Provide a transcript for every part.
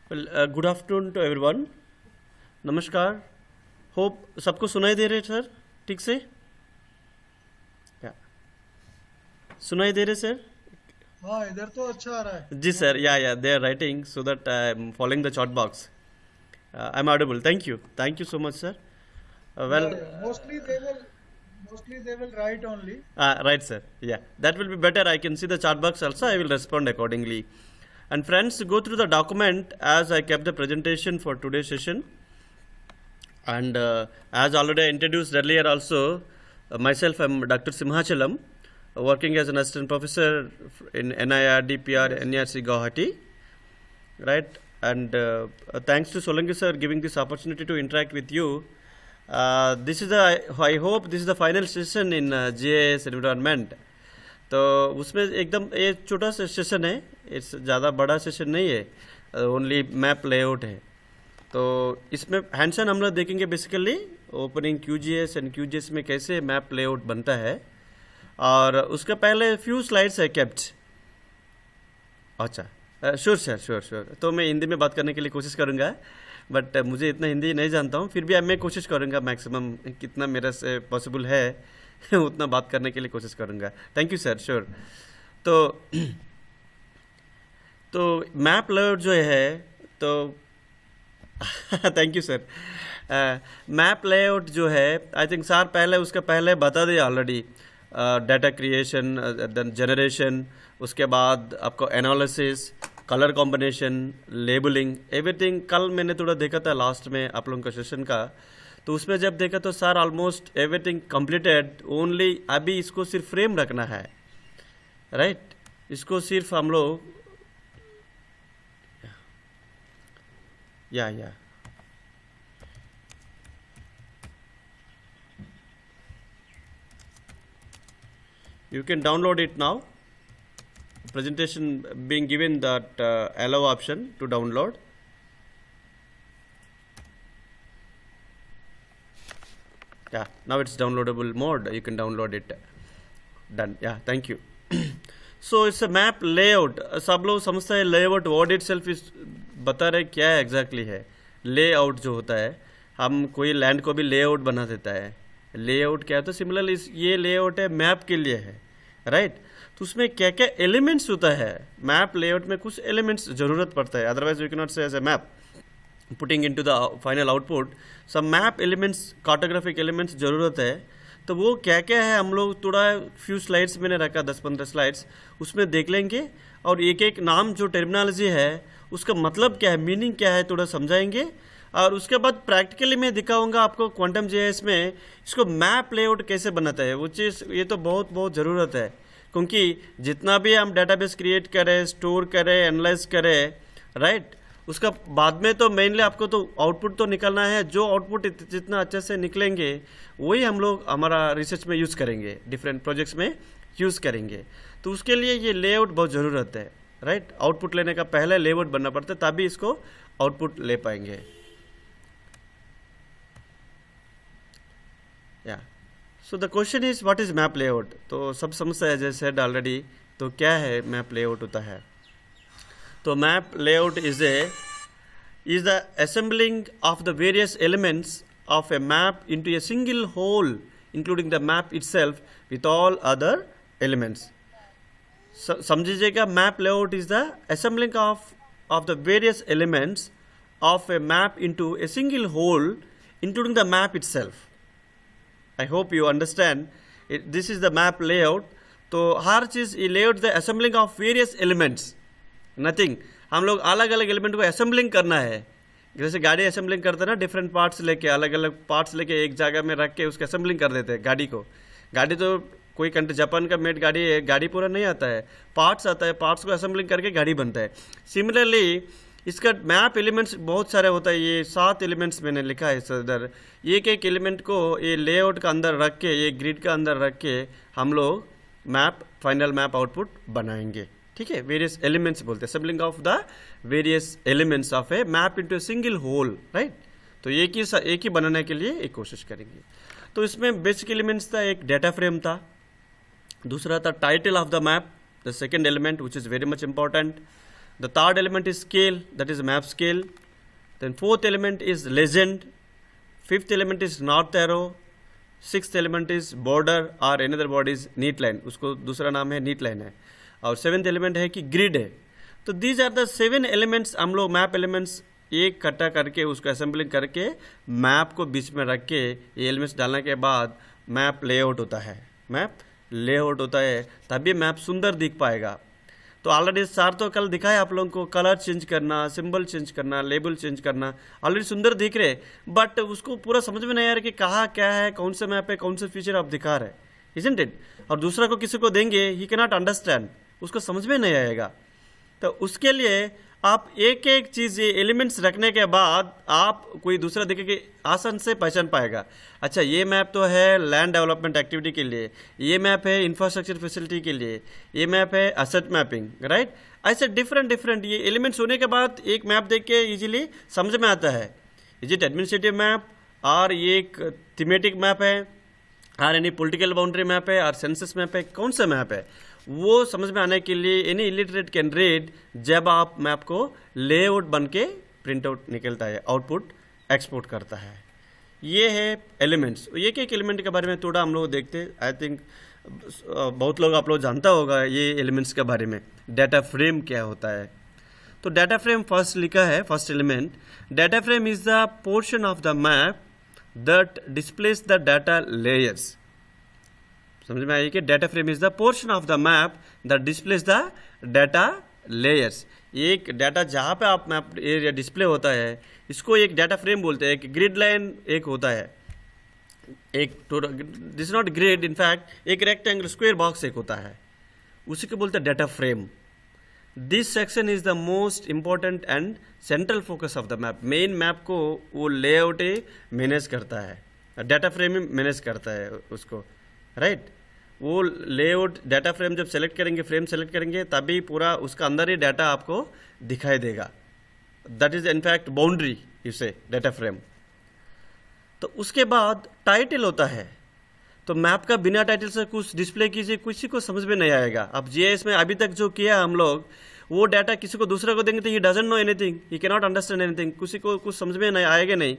Good afternoon to everyone. नमस्कार। Hope सबको सुनाई दे रहे सर ठीक से? या सुनाई दे रहे सर? हाँ, इधर तो अच्छा आ रहा है जी सर, तुम्हारा। Yeah they are writing so that I am following the chat box. I am audible. Thank you so much sir. Well, Yeah, yeah. Mostly they will write only. right sir, yeah, that will be better. I can see the chat box also. I will respond accordingly. And friends, go through the document as I kept the presentation for today's session. And as already I introduced earlier also, myself, I'm Dr. Simhachalam, working as an assistant professor in NIRD PR Yes. NRC Guwahati, right? And thanks to Solanki sir giving this opportunity to interact with you. This is the, I hope this is the final session in GIS environment. तो उसमें एकदम ये छोटा सा session है, इस ज़्यादा बड़ा सेशन नहीं है, ओनली मैप लेआउट है। तो इसमें हैंडसन हम लोग देखेंगे basically opening QGIS and QGIS में कैसे मैप लेआउट बनता है, और उसके पहले फ्यू स्लाइड्स है केप्ट। अच्छा, श्योर सर, श्योर। तो मैं हिंदी में बात करने के लिए कोशिश करूँगा, बट मुझे इतना हिंदी नहीं जानता हूँ, फिर भी मैं कोशिश करूँगा मैक्सिमम कितना मेरे से पॉसिबल है उतना बात करने के लिए कोशिश करूँगा। Thank you sir, sure. तो तो मैप लेआउट जो है, तो thank you sir. Map layout जो है, आई थिंक सर पहले उसका पहले बता दिया already. Data creation, then generation, उसके बाद आपको analysis, colour combination, labelling, everything. कल मैंने थोड़ा देखा था लास्ट में आप लोगों का सेशन का, तो उसमें जब देखा तो sir almost everything completed. Only अभी इसको सिर्फ फ्रेम रखना है, राइट? इसको सिर्फ हम लोग या you can download it now. Presentation being given that allow option to download. Yeah, now it's downloadable mode. You can download it. Done. Yeah, thank you. So it's a map layout. सब लोग समझता है layout word itself is बता रहे क्या है exactly है। layout जो होता है, हम कोई लैंड को भी लेआउट बना देता है। लेआउट क्या है? तो सिमिलरली ये लेआउट है, मैप के लिए है, राइट? तो उसमें क्या क्या एलिमेंट्स होता है? मैप लेआउट में कुछ एलिमेंट्स ज़रूरत पड़ता है, otherwise we can not say as a map putting into the final output. सब मैप एलिमेंट्स, कार्टोग्राफिक एलिमेंट्स ज़रूरत है। तो वो क्या क्या है हम लोग थोड़ा फ्यू स्लाइड्स मैंने रखा, 10-15 स्लाइड्स, उसमें देख लेंगे, और एक एक नाम जो टर्मिनोलॉजी है उसका मतलब क्या है, मीनिंग क्या है, थोड़ा समझाएंगे। और उसके बाद प्रैक्टिकली मैं दिखाऊंगा आपको क्वांटम जीआईएस में इसको मैप लेआउट कैसे बनाता है। वो चीज़ ये तो बहुत बहुत ज़रूरत है, क्योंकि जितना भी हम डेटाबेस क्रिएट करें, स्टोर करें, एनालाइज करें, राइट, उसका बाद में तो मेनली आपको तो आउटपुट तो निकलना है। जो आउटपुट जितना अच्छे से निकलेंगे वही हम लोग हमारा रिसर्च में यूज़ करेंगे, डिफरेंट प्रोजेक्ट्स में यूज़ करेंगे। तो उसके लिए ये लेआउट बहुत ज़रूरत है, राइट? आउटपुट लेने का पहले लेआउट बनना पड़ता है, तभी इसको आउटपुट ले पाएंगे। या so the question is what is map layout? तो सब समझता है जैसे सेड ऑलरेडी। तो क्या है मैप लेआउट होता है? तो map layout is the assembling of the various elements of a map into a single whole, including the map itself with all other elements. समझिएगा, map layout is the assembling of the various elements of a map into a single whole, including the map itself. I hope you understand. This is the map layout. तो हर चीज़ ये layout the assembling of various elements, nothing. हम लोग अलग अलग element को assembling करना है, जैसे गाड़ी असेंबलिंग करते हैं ना, डिफरेंट पार्ट्स लेके, अलग अलग पार्ट्स लेके एक जगह में रख के उसका असेंबलिंग कर देते हैं गाड़ी को। गाड़ी तो कोई कंट्री, जापान का मेड गाड़ी है, गाड़ी पूरा नहीं आता है, पार्ट्स आता है, पार्ट्स को असेंबलिंग करके गाड़ी बनता है। सिमिलरली इसका मैप एलिमेंट्स बहुत सारे होता है। ये 7 एलिमेंट्स मैंने लिखा है इधर। एक एक एलिमेंट को ये लेआउट का अंदर रख के, ये ग्रिड का अंदर रख के हम लोग मैप, फाइनल मैप आउटपुट बनाएंगे, ठीक है? वेरियस एलिमेंट्स बोलते हैं, assembling of the various elements of a map into a single whole, right? तो एक ही बनाने के लिए एक कोशिश करेंगे। तो इसमें बेसिक एलिमेंट्स था, एक डेटा फ्रेम था, दूसरा था title of the map, the second element which is very much important, The third element is scale, that is map scale. Then fourth element is legend. Fifth element is north arrow. Sixth element is border or another word is neat line, उसको दूसरा नाम है neat line है. और seventh element है कि grid है. तो दीज आर द 7 एलिमेंट्स. हम लोग मैप एलिमेंट्स एक इकट्ठा करके उसको असेंबलिंग करके मैप को बीच में रख के ये एलिमेंट्स डालने के बाद मैप लेआउट होता है. मैप लेआउट होता है तभी मैप सुंदर दिख पाएगा. तो ऑलरेडी सर तो कल दिखाया आप लोगों को, कलर चेंज करना, सिंबल चेंज करना, लेबल चेंज करना, ऑलरेडी सुंदर दिख रहे, बट उसको पूरा समझ में नहीं आ रहा कि कहाँ क्या है, कौन सा मैप है, कौन सा फीचर आप दिखा रहे, इजंट इट. और दूसरा को किसी को देंगे ही कैन नॉट अंडरस्टैंड, उसको समझ में नहीं आएगा. तो उसके लिए आप एक एक चीज़ ये एलिमेंट्स रखने के बाद आप कोई दूसरा देखे कि आसान से पहचान पाएगा. अच्छा ये मैप तो है लैंड डेवलपमेंट एक्टिविटी के लिए, ये मैप है इंफ्रास्ट्रक्चर फैसिलिटी के लिए, ये मैप है असेट मैपिंग, राइट. ऐसे डिफरेंट ये एलिमेंट्स होने के बाद एक मैप देख के ईजिली समझ में आता है. इज इट एडमिनिस्ट्रेटिव मैप और ये एक थीमेटिक मैप है और यानी पॉलिटिकल बाउंड्री मैप है और सेंसस मैप है, कौन सा मैप है वो समझ में आने के लिए एनी इलिटरेट कैन रीड जब आप मैप को लेआउट बन के प्रिंट आउट निकलता है, आउटपुट एक्सपोर्ट करता है. ये है एलिमेंट्स. एक एक एलिमेंट के बारे में थोड़ा हम लोग देखते हैं. आई थिंक बहुत लोग आप लोग जानता होगा ये एलिमेंट्स के बारे में. डाटा फ्रेम क्या होता है? तो डाटा फ्रेम फर्स्ट लिखा है, first element, data frame is the portion of the map that displace the data layers. समझ में आइए कि data frame is the portion of the map that displace the data layers. एक data जहाँ पे आप मैप एरिया डिस्प्ले होता है इसको एक डाटा फ्रेम बोलते हैं. एक ग्रिड लाइन एक होता है, एक दिस नॉट ग्रिड, इनफैक्ट एक रेक्टेंगल स्क्वायर बॉक्स एक होता है, उसी को बोलते हैं data frame. This section is the most important and central focus of the map. Main map को वो लेआउट मैनेज करता है, डाटा फ्रेम ही मैनेज करता है उसको, राइट. वो लेआउट डाटा फ्रेम जब सेलेक्ट करेंगे, फ्रेम सेलेक्ट करेंगे तभी पूरा उसका अंदर ही डाटा आपको दिखाई देगा. That is in fact boundary you से डाटा फ्रेम. तो उसके बाद टाइटल होता है. तो मैप का बिना टाइटल से कुछ डिस्प्ले कीजिए, किसी को समझ में नहीं आएगा. अब जीआईएस में अभी तक जो किया हम लोग वो डाटा किसी को दूसरे को देंगे तो he doesn't know anything, he can not understand anything. किसी को कुछ समझ में नहीं आएगा नहीं,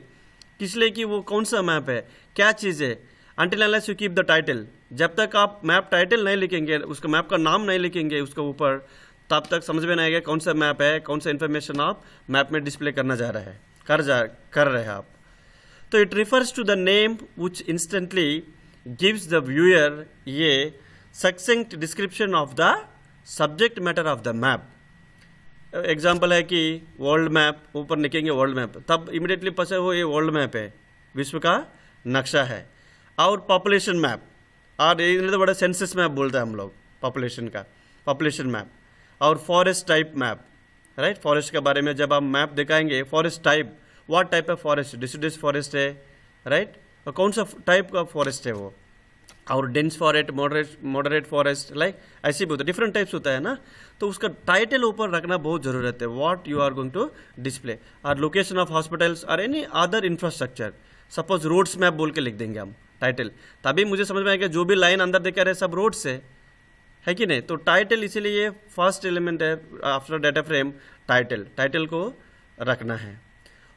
इसलिए कि वो कौन सा मैप है, क्या चीज़ है. Until unless you keep the title, जब तक आप मैप टाइटल नहीं लिखेंगे, उसका मैप का नाम नहीं लिखेंगे उसके ऊपर, तब तक समझ में नहीं आएगा कौन सा मैप है, कौन सा इन्फॉर्मेशन आप मैप में डिस्प्ले करना जा रहा है, कर रहे हैं आप. तो it refers to the name which instantly gives the viewer ये succinct description of the subject matter of the map. Example है कि वर्ल्ड मैप, ऊपर लिखेंगे वर्ल्ड मैप, तब इमिडिएटली पता हो ये वर्ल्ड मैप है, विश्व का नक्शा है. और पॉपुलेशन मैप, और ये तो बड़ा सेंसस मैप बोलते हैं हम लोग, पॉपुलेशन का पॉपुलेशन मैप. और forest type map, right. Forest के बारे में जब आप मैप दिखाएंगे, forest type, what type of forest, deciduous forest है, राइट, और कौन सा टाइप का फॉरेस्ट है वो, और dense forest, moderate forest, like ऐसे भी होता है, डिफरेंट टाइप्स होता है ना. तो उसका टाइटल ऊपर रखना बहुत जरूरत है, what you are going to display. और लोकेशन ऑफ हॉस्पिटल्स और any other infrastructure, suppose roads map बोल के लिख देंगे हम टाइटल, तभी मुझे समझ में आएगा जो भी लाइन अंदर दिखा रहे सब रोड से है कि नहीं. तो टाइटल इसीलिए ये फर्स्ट एलिमेंट है आफ्टर डाटा फ्रेम, टाइटल को रखना है.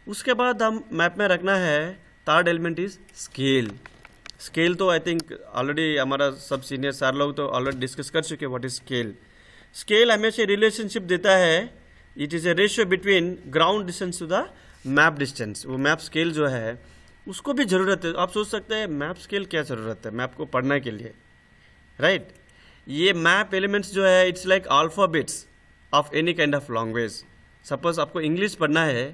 उसके बाद हम मैप में रखना है third element is scale. Scale तो आई थिंक ऑलरेडी हमारा सब सीनियर सर लोग तो ऑलरेडी डिस्कस कर चुके व्हाट इज स्केल. स्केल हमेशा रिलेशनशिप देता है, it is a ratio between ground distance to the map distance. वो मैप स्केल जो है उसको भी ज़रूरत है. आप सोच सकते हैं मैप स्केल क्या ज़रूरत है मैप को पढ़ने के लिए, राइट. ये मैप एलिमेंट्स जो है it's like alphabets of any kind of language. Suppose आपको इंग्लिश पढ़ना है,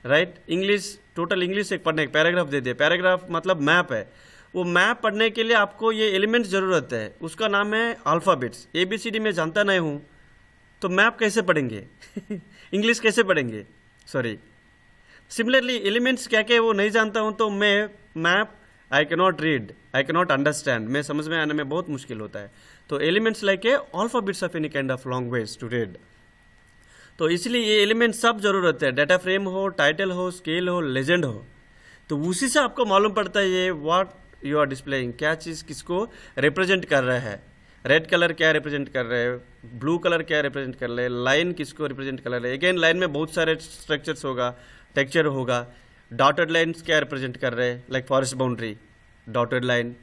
राइट, इंग्लिश टोटल इंग्लिश एक पढ़ने, एक पैराग्राफ दे दिए, पैराग्राफ मतलब मैप है. वो मैप पढ़ने के लिए आपको ये एलिमेंट्स ज़रूरत है, उसका नाम है अल्फ़ाबेट्स. ABCD में जानता नहीं हूँ तो मैप कैसे पढ़ेंगे इंग्लिश कैसे पढ़ेंगे, सॉरी. सिमिलरली एलिमेंट्स क्या क्या वो नहीं जानता हूँ तो मैं map I can not read, I can not understand, मैं समझ में आने में बहुत मुश्किल होता है. तो elements like a alphabets of any kind of language to read. तो इसलिए ये एलिमेंट सब जरूरत है, डाटा फ्रेम हो, टाइटल हो, स्केल हो, लेजेंड हो. तो उसी से आपको मालूम पड़ता है ये व्हाट यू आर डिस्प्लेइंग, क्या चीज़ किसको रिप्रेजेंट कर रहा है. रेड कलर क्या रिप्रेजेंट कर रहे हैं, ब्लू कलर क्या रिप्रेजेंट कर रहे हैं, लाइन किसको रिप्रेजेंट कर रहे हैं। अगेन लाइन में बहुत सारे स्ट्रक्चर्स होगा, टेक्सचर होगा। डॉटेड लाइन्स क्या रिप्रेजेंट कर रहे हैं, like forest boundary, dotted line,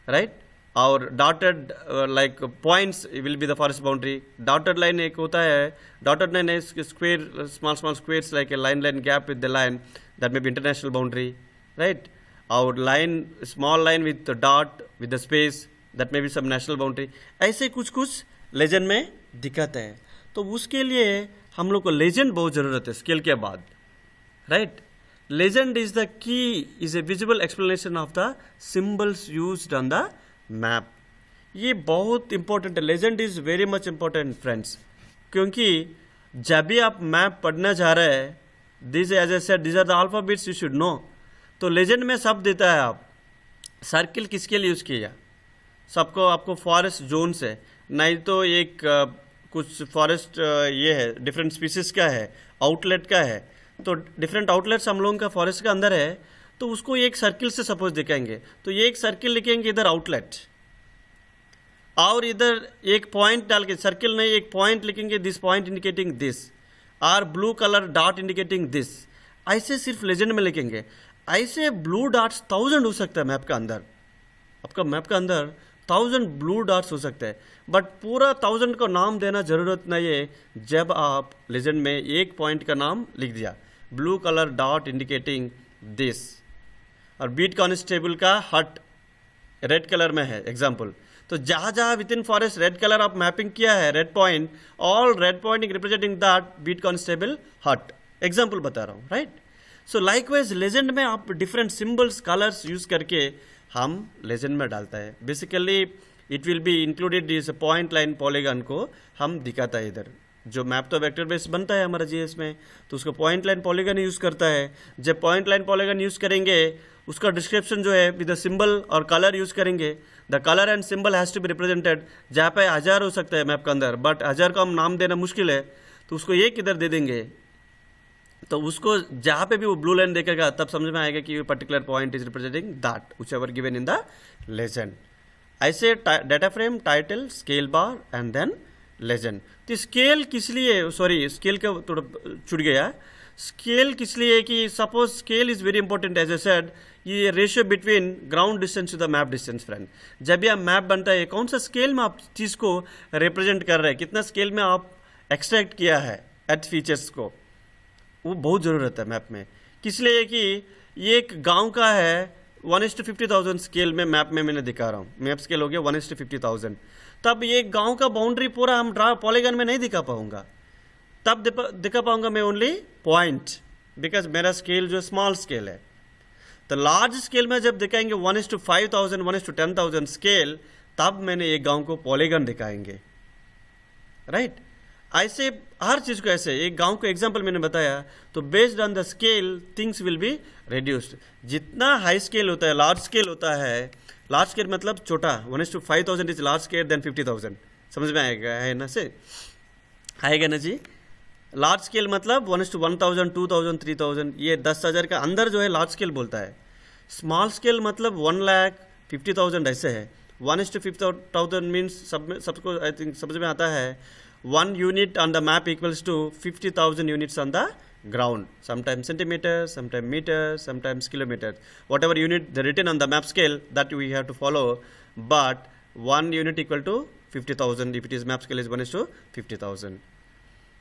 right. और dotted like points will be the forest boundary. Dotted line एक होता है, डॉटेड लाइन है square, small small squares like a line gap with the line, that may be international boundary, right. और line, small line with dot with the space, that may be sub national boundary. ऐसे कुछ कुछ legend में दिक्कत है। तो उसके लिए हम लोग को लेजेंड बहुत ज़रूरत है स्केल के बाद, right. Legend is the key, is a visible explanation of the symbols used on the map. ये बहुत इंपॉर्टेंट है, legend is very much important friends, क्योंकि जब भी आप मैप पढ़ना चाह रहे हैं, this as A said this are the alphabets you should know. तो लेजेंड में सब देता है। आप सर्किल किसके लिए यूज़ किया, सबको आपको फॉरेस्ट जोन से, नहीं तो एक कुछ फॉरेस्ट ये है डिफरेंट स्पीसीज का है, आउटलेट का है, तो डिफरेंट आउटलेट्स हम लोगों का फॉरेस्ट का अंदर है, तो उसको एक सर्किल से सपोज दिखाएंगे, तो ये एक सर्किल लिखेंगे इधर आउटलेट, और इधर एक पॉइंट डाल के, सर्किल नहीं एक पॉइंट लिखेंगे, दिस पॉइंट इंडिकेटिंग दिस, और blue colour dot indicating this. ऐसे सिर्फ लेजेंड में लिखेंगे। ऐसे ब्लू डॉट्स 1000 हो सकता है मैप का अंदर, आपका मैप का अंदर 1000 ब्लू डॉट्स हो सकते हैं, बट पूरा 1000 को नाम देना जरूरत नहीं है। जब आप लेजेंड में एक पॉइंट का नाम लिख दिया, blue colour dot indicating this, और बीट कांस्टेबल का हट रेड कलर में है एग्जाम्पल, तो जहाँ जहाँ within forest red colour आप मैपिंग किया है, red point, all red point representing that beat constable hut, example बता रहा हूँ, राइट। सो लाइकवाइज लेजेंड में आप डिफरेंट सिंबल्स कलर्स यूज करके हम लेजेंड में डालता है। Basically it will be included इस पॉइंट लाइन पॉलीगन को हम दिखाता है इधर। जो मैप तो वेक्टर बेस बनता है हमारा जीएस में, तो उसको पॉइंट लाइन पॉलीगन यूज़ करता है। जब पॉइंट लाइन पॉलीगन यूज़ करेंगे, उसका डिस्क्रिप्शन जो है विद द सिंबल और कलर यूज़ करेंगे। The colour and symbol has to be represented. जहाँ पे 1000 हो सकता है मैप के अंदर, बट 1000 का हम नाम देना मुश्किल है, तो उसको एक इधर दे देंगे, तो उसको जहाँ पे भी वो ब्लू लाइन देखेगा तब समझ में आएगा कि ये particular point is representing that whichever given in the legend. ऐसे data frame, title, scale bar and then legend. तो स्केल किस लिए, सॉरी स्केल का थोड़ा छूट गया। स्केल किस लिए कि suppose scale is very important as A said, ये ratio between ground distance to the map distance friend. जब भी आप मैप बनता है, कौन सा स्केल में आप चीज़ को रिप्रेजेंट कर रहे हैं, कितना स्केल में आप एक्सट्रैक्ट किया है एट फीचर्स को, वो बहुत ज़रूरत है मैप में। किस लिए कि ये एक गांव का है 1:50,000 स्केल में मैप में मैंने दिखा रहा हूँ। मैप स्केल हो गया 1:50,000। तब ये गांव का बाउंड्री पूरा हम पॉलीगन में नहीं दिखा पाऊंगा, तब दिखा पाऊंगा मैं ओनली पॉइंट, बिकॉज मेरा स्केल जो स्मॉल स्केल है। तो लार्ज स्केल में जब दिखाएंगे 1:5,000, 1:10,000 स्केल, तब मैंने एक गांव को पॉलीगन दिखाएंगे, राइट। ऐसे हर चीज़ को ऐसे एक गांव को एग्जांपल मैंने बताया, तो based on the scale things will be reduced. जितना हाई स्केल होता है, लार्ज स्केल होता है, लार्ज स्केल मतलब छोटा, 1:5,000 इज लार्ज स्केल देन 50,000, समझ में आएगा, है ना से आएगा ना जी। लार्ज स्केल मतलब 1:1,000, 2,000, 3,000, ये 10,000 का अंदर जो है लार्ज स्केल बोलता है। स्मॉल स्केल मतलब 1,50,000 ऐसे है। 1:50,000 मीन्स सबको आई थिंक समझ में आता है, 1 unit on the map equals to 50,000 units on the ground, sometimes centimeters, sometimes meters, sometimes kilometers, whatever unit the written on the map scale that we have to follow, but 1 unit equal to 50,000 if it is map scale is 1:50,000।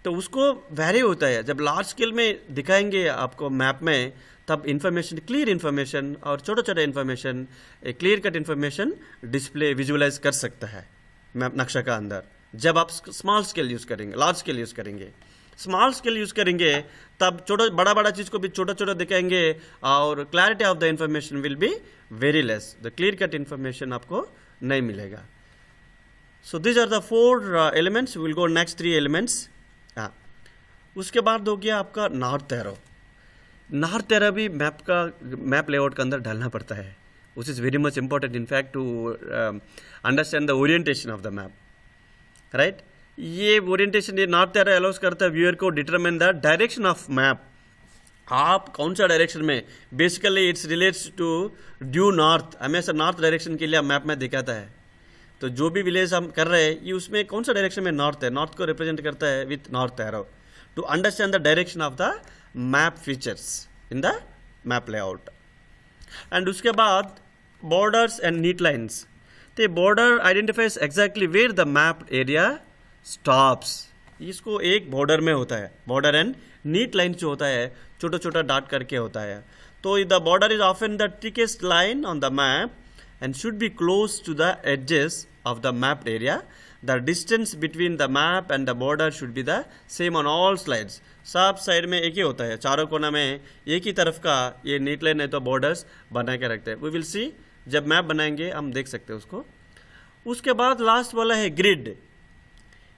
तो उसको vary होता है। जब large scale में दिखाएंगे आपको map में, तब इन्फॉर्मेशन, क्लियर इन्फॉर्मेशन और छोटा छोटा information, clear cut information display visualize कर सकता है मैप नक्शा का अंदर। जब आप स्मॉल स्केल यूज़ करेंगे, लार्ज स्केल यूज़ करेंगे, स्मॉल स्केल यूज़ करेंगे, तब छोटा बड़ा चीज़ को भी छोटा छोटा दिखाएंगे और clarity of the information will be very less, the clear cut information आपको नहीं मिलेगा। So this are the 4 elements, will go next 3 elements. हाँ, उसके बाद हो गया आपका नॉर्थ एरो। नॉर्थ एरो भी मैप लेआउट के अंदर डालना पड़ता है, which is very much important in fact to understand the orientation of the map, right. ये ओरिएंटेशन, ये नॉर्थ एरो अलाउस करता है व्यूअर को determine the direction of map. आप कौन सा डायरेक्शन में, basically it's relates to due north, हमेशा नॉर्थ डायरेक्शन के लिए मैप में दिखाता है। तो जो भी विलेज हम कर रहे हैं ये उसमें कौन सा डायरेक्शन में नॉर्थ है, नॉर्थ को रिप्रेजेंट करता है with north arrow to understand the direction of the map features in the map layout. And उसके बाद बॉर्डर्स एंड नीट लाइन्स, तो border identifies exactly where the map area stops. इसको एक border में होता है, बॉर्डर एंड नीट लाइन जो होता है छोटा छोटा डॉट करके होता है। तो the border is often the thickest line on the map and should be close to the edges of the mapped area. The distance between the map and the border should be the same on all sides. सब side में एक ही होता है, चारों कोना में एक ही तरफ का ये नीट लाइन है तो बॉर्डर्स बना के रखते हैं। वी विल सी जब मैप बनाएंगे हम देख सकते हैं उसको। उसके बाद लास्ट वाला है ग्रिड।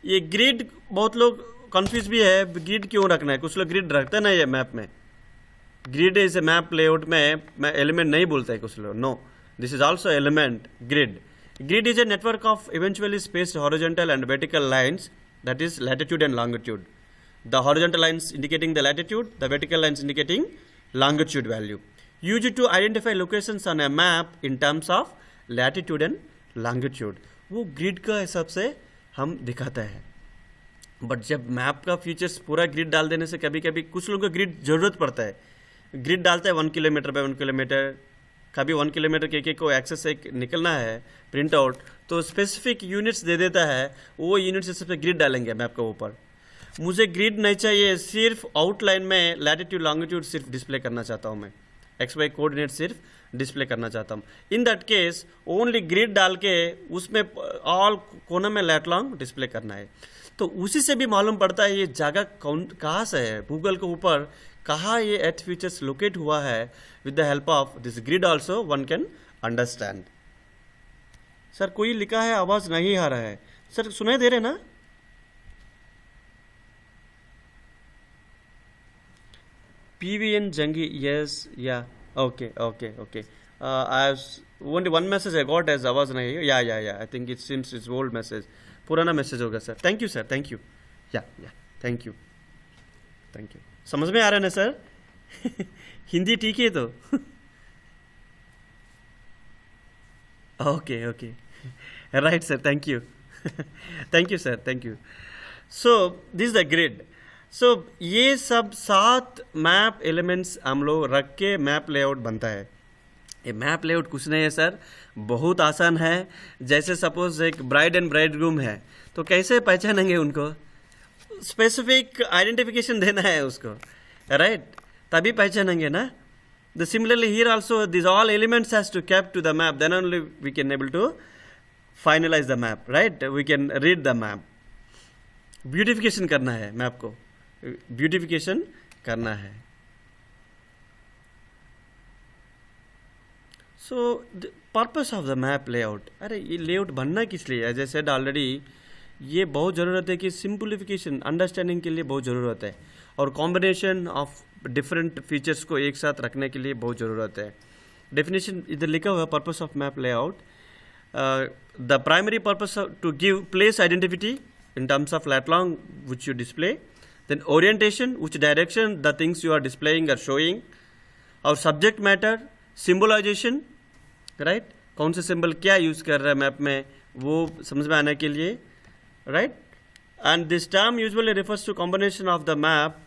ये ग्रिड बहुत लोग कंफ्यूज भी है, ग्रिड क्यों रखना है, कुछ लोग ग्रिड रखते हैं ना ये मैप में। Grid is a map layout में मैं एलिमेंट नहीं बोलता है कुछ लोग, no, this is also element grid. Grid is a network of eventually spaced horizontal and vertical lines, that is latitude and longitude. The horizontal lines indicating the latitude, the vertical lines indicating longitude value. Used to identify locations on a map in terms of latitude and longitude. वो grid का हिसाब से हम दिखाता है। But जब map का features पूरा ग्रिड डाल देने से कभी कभी कुछ लोगों को ग्रिड ज़रूरत पड़ता है। ग्रिड डालता है 1 किलोमीटर बाय 1 किलोमीटर, कभी 1 किलोमीटर के को एक्सेस से निकलना है प्रिंट आउट, तो स्पेसिफिक यूनिट्स दे देता है, वो यूनिट्स से सबसे ग्रिड डालेंगे मैप के ऊपर। मुझे ग्रिड नहीं चाहिए, सिर्फ आउटलाइन में लैटिट्यूड लॉन्गिट्यूड सिर्फ डिस्प्ले करना चाहता हूँ, मैं एक्स वाई कोऑर्डिनेट सिर्फ डिस्प्ले करना चाहता हूँ। In that case only grid डाल के उसमें ऑल कोना में लैट लॉन्ग डिस्प्ले करना है। तो उसी से भी मालूम पड़ता है ये जगह कहाँ से है, गूगल के ऊपर कहाँ ये एथ फीचर्स लोकेट हुआ है। With the help of this grid also one can understand. Sir कोई लिखा है आवाज नहीं आ रहा है, सर सुनाई दे रहे ना? PVN Jangi, yes yeah okay okay okay. I only one message I got as आवाज नहीं, yeah I think it seems it's old message, पुराना मैसेज होगा sir. Thank you sir, thank you, yeah thank you thank you. समझ में आ रहा है ना sir? Hindi ठीक है तो? Okay okay, right sir, thank you thank you sir, thank you. So this the grid. सो ये सब 7 मैप एलिमेंट्स हम लोग रख के मैप लेआउट बनता है। ये मैप लेआउट कुछ नहीं है सर, बहुत आसान है। जैसे सपोज एक ब्राइड एंड ब्राइडग्रूम है, तो कैसे पहचानेंगे उनको? स्पेसिफिक आइडेंटिफिकेशन देना है उसको, राइट, तभी पहचानेंगे ना। The similarly here also this all elements has to keep to the map, then only we can able to finalize the map, right, we can read the map. Beautification करना है map को, beautification करना है। So the purpose of the map layout, अरे ये layout बनना किस लिए? एज आई सेड ऑलरेडी, ये बहुत ज़रूरत है कि सिंप्लीफिकेशन अंडरस्टैंडिंग के लिए बहुत ज़रूरत है, और कॉम्बिनेशन ऑफ डिफरेंट फीचर्स को एक साथ रखने के लिए बहुत ज़रूरत है। डेफिनेशन इधर लिखा हुआ है, purpose of map layout, the primary purpose to give place identity in terms of lat long which you display, then orientation, which direction the things you are displaying or showing, और subject matter, symbolization, right, कौन से symbol क्या use कर रहा है map में वो समझ में आने के लिए, right, and this term usually refers to combination of the map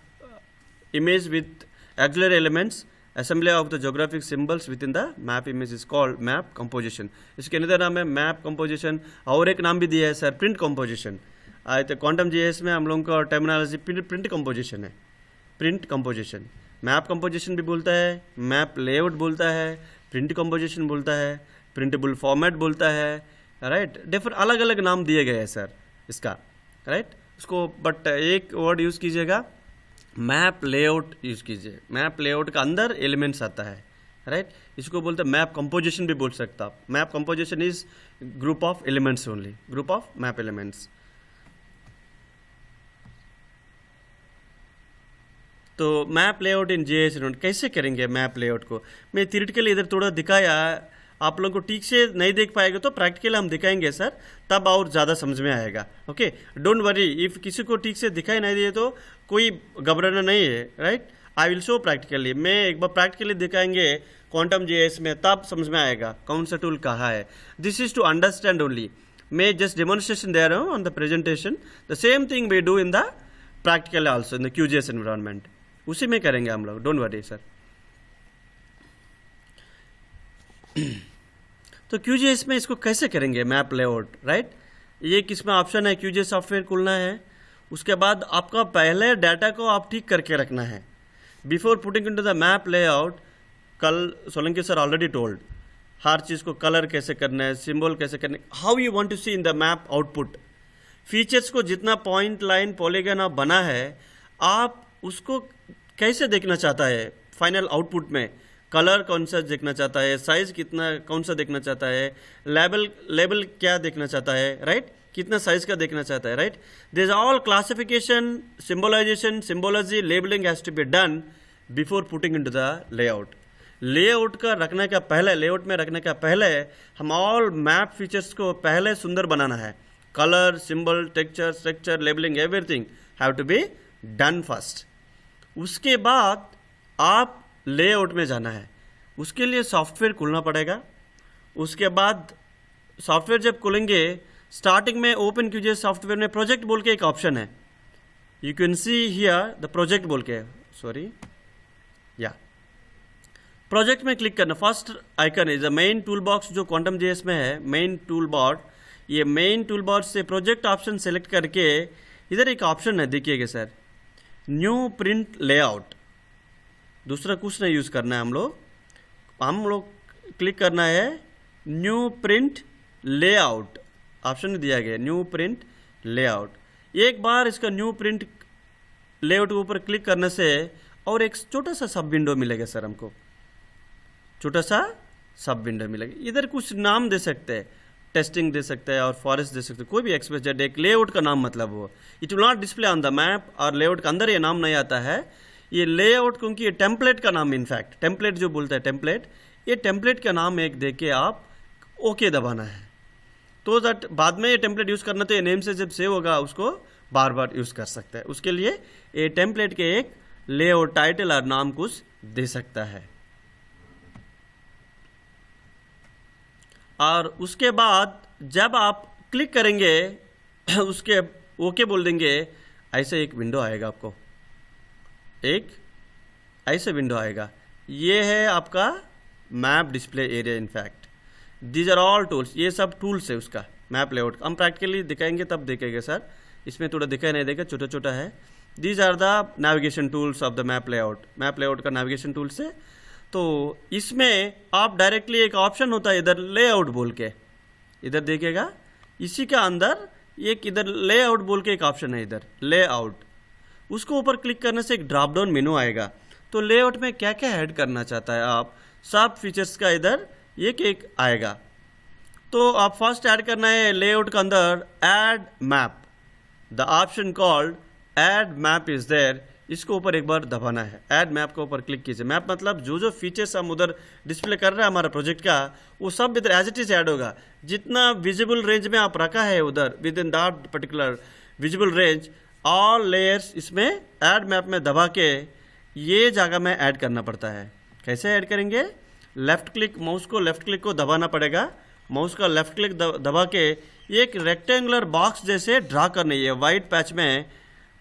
image with auxiliary elements, assembly of the geographic symbols within the map image is called map composition। इसके अंदर नाम है map composition, और एक नाम भी दिया है सर print composition। तो क्वांटम जीएस में हम लोगों का टर्मिनोलॉजी प्रिंट कंपोजिशन है, प्रिंट कंपोजिशन। मैप कंपोजिशन भी बोलता है, मैप लेआउट बोलता है, प्रिंट कंपोजिशन बोलता है, प्रिंटेबल फॉर्मेट बोलता है, राइट, डिफरेंट अलग अलग नाम दिए गए हैं सर इसका, राइट, उसको बट एक वर्ड यूज़ कीजिएगा, मैप लेआउट यूज़ कीजिए। मैप लेआउट का अंदर एलिमेंट्स आता है, राइट, इसको बोलते हैं मैप कंपोजिशन भी बोल सकता आप। Map composition is group of elements only, group of map elements. तो मैप लेआउट इन जीआईएस नोट कैसे करेंगे? मैप लेआउट को मैं थियरिटिकली इधर थोड़ा दिखाया, आप लोगों को ठीक से नहीं देख पाएगा तो प्रैक्टिकल हम दिखाएंगे सर, तब और ज़्यादा समझ में आएगा। ओके, डोंट वरी, इफ़ किसी को ठीक से दिखाई नहीं दिए तो कोई घबराना नहीं है, right, I will show practically. मैं एक बार प्रैक्टिकली दिखाएंगे क्वांटम जीआईएस में, तब समझ में आएगा कौन सा टूल कहाँ है। This is to understand only. मैं जस्ट डेमोन्स्ट्रेशन दे रहा हूँ on the presentation. The same thing we do in the practical also in the QGIS environment. उसी में करेंगे हम लोग, डोंट वरी सर. तो QGIS में इसको कैसे करेंगे मैप लेआउट, राइट. ये किसमें ऑप्शन है, QGIS सॉफ्टवेयर खुलना है. उसके बाद आपका पहले डाटा को आप ठीक करके रखना है before putting into the map layout. कल सोलंकी सर ऑलरेडी टोल्ड हर चीज़ को कलर कैसे करना है, सिंबल कैसे करना है, how you want to see in the map output. Features को जितना पॉइंट लाइन पॉलीगन आप बना है, आप उसको कैसे देखना चाहता है फाइनल आउटपुट में. कलर कौन सा देखना चाहता है, साइज कितना कौन सा देखना चाहता है, लेबल क्या देखना चाहता है, राइट. कितना साइज का देखना चाहता है, right. This is all classification, symbolisation, symbology, labelling has to be done before putting into the layout. Layout का रखने का पहले, लेआउट में रखने का पहले हम ऑल मैप फीचर्स को पहले सुंदर बनाना है. Colour, symbol, texture, structure, labelling, everything have to be done first. उसके बाद आप लेआउट में जाना है. उसके लिए सॉफ्टवेयर खुलना पड़ेगा. उसके बाद सॉफ्टवेयर जब खुलेंगे, स्टार्टिंग में ओपन QGIS सॉफ्टवेयर में प्रोजेक्ट बोल के एक ऑप्शन है. You can see here the project बोल के, सॉरी या प्रोजेक्ट में क्लिक करना. First icon is the main tool box जो क्वांटम JS में है, मेन टूल बार. ये मेन टूल बार से प्रोजेक्ट ऑप्शन सेलेक्ट करके इधर एक ऑप्शन है, देखिएगा सर, न्यू प्रिंट लेआउट. दूसरा कुछ नहीं यूज़ करना है. हम लोग क्लिक करना है न्यू प्रिंट लेआउट. ऑप्शन दिया गया न्यू प्रिंट लेआउट. एक बार इसका न्यू प्रिंट लेआउट के ऊपर क्लिक करने से और एक छोटा सा सब विंडो मिलेगा सर. हमको छोटा सा सब विंडो मिलेगा. इधर कुछ नाम दे सकते हैं, टेस्टिंग दे सकते हैं और फॉरेस्ट दे सकते हैं, कोई भी एक्सप्रेस. एक लेआउट का नाम मतलब हो, it will not display on the map. और लेआउट के अंदर ये नाम नहीं आता है. ये लेआउट क्योंकि ये टेम्पलेट का नाम, इनफैक्ट टेम्पलेट जो बोलते हैं टेम्पलेट, ये टेम्पलेट का नाम एक देके आप ओके दबाना है. तो दैट बाद में ये टेम्पलेट यूज़ करना, तो ये नेम से जब सेव होगा उसको बार बार यूज़ कर सकता है. उसके लिए ये टेम्पलेट के एक लेआउट टाइटल और नाम कुछ दे सकता है. और उसके बाद जब आप क्लिक करेंगे उसके ओके बोल देंगे, ऐसे एक विंडो आएगा आपको, एक ऐसे विंडो आएगा. ये है आपका map display area. In fact these are all tools, ये सब टूल्स है उसका मैप लेआउट. हम प्रैक्टिकली दिखाएंगे तब देखेंगे सर, इसमें थोड़ा दिखाई नहीं देगा, छोटा छोटा है. These are the navigation tools of the map layout. Map layout का नेविगेशन टूल्स है. तो इसमें आप डायरेक्टली एक ऑप्शन होता है इधर लेआउट बोल के, इधर देखिएगा, इसी के अंदर एक इधर लेआउट बोल के एक ऑप्शन है इधर लेआउट. उसको ऊपर क्लिक करने से एक ड्रॉप डाउन मेनू आएगा. तो लेआउट में क्या क्या ऐड करना चाहता है आप, सब फीचर्स का इधर एक एक आएगा. तो आप फर्स्ट ऐड करना है लेआउट के अंदर add map. The option called add map is there. इसको ऊपर एक बार दबाना है. ऐड मैप के ऊपर क्लिक कीजिए. मैप मतलब जो जो फीचर्स हम उधर डिस्प्ले कर रहे हैं हमारा प्रोजेक्ट का, वो सब इधर एज इट इज ऐड होगा. जितना विजिबल रेंज में आप रखा है उधर with in that particular visible range, all layers इसमें ऐड मैप में दबा के ये जगह में ऐड करना पड़ता है. कैसे ऐड करेंगे, लेफ्ट क्लिक, माउस को लेफ्ट क्लिक को दबाना पड़ेगा. माउस का लेफ्ट क्लिक दबा के एक रेक्टेंगुलर बॉक्स जैसे ड्रा करनी है वाइट पैच में.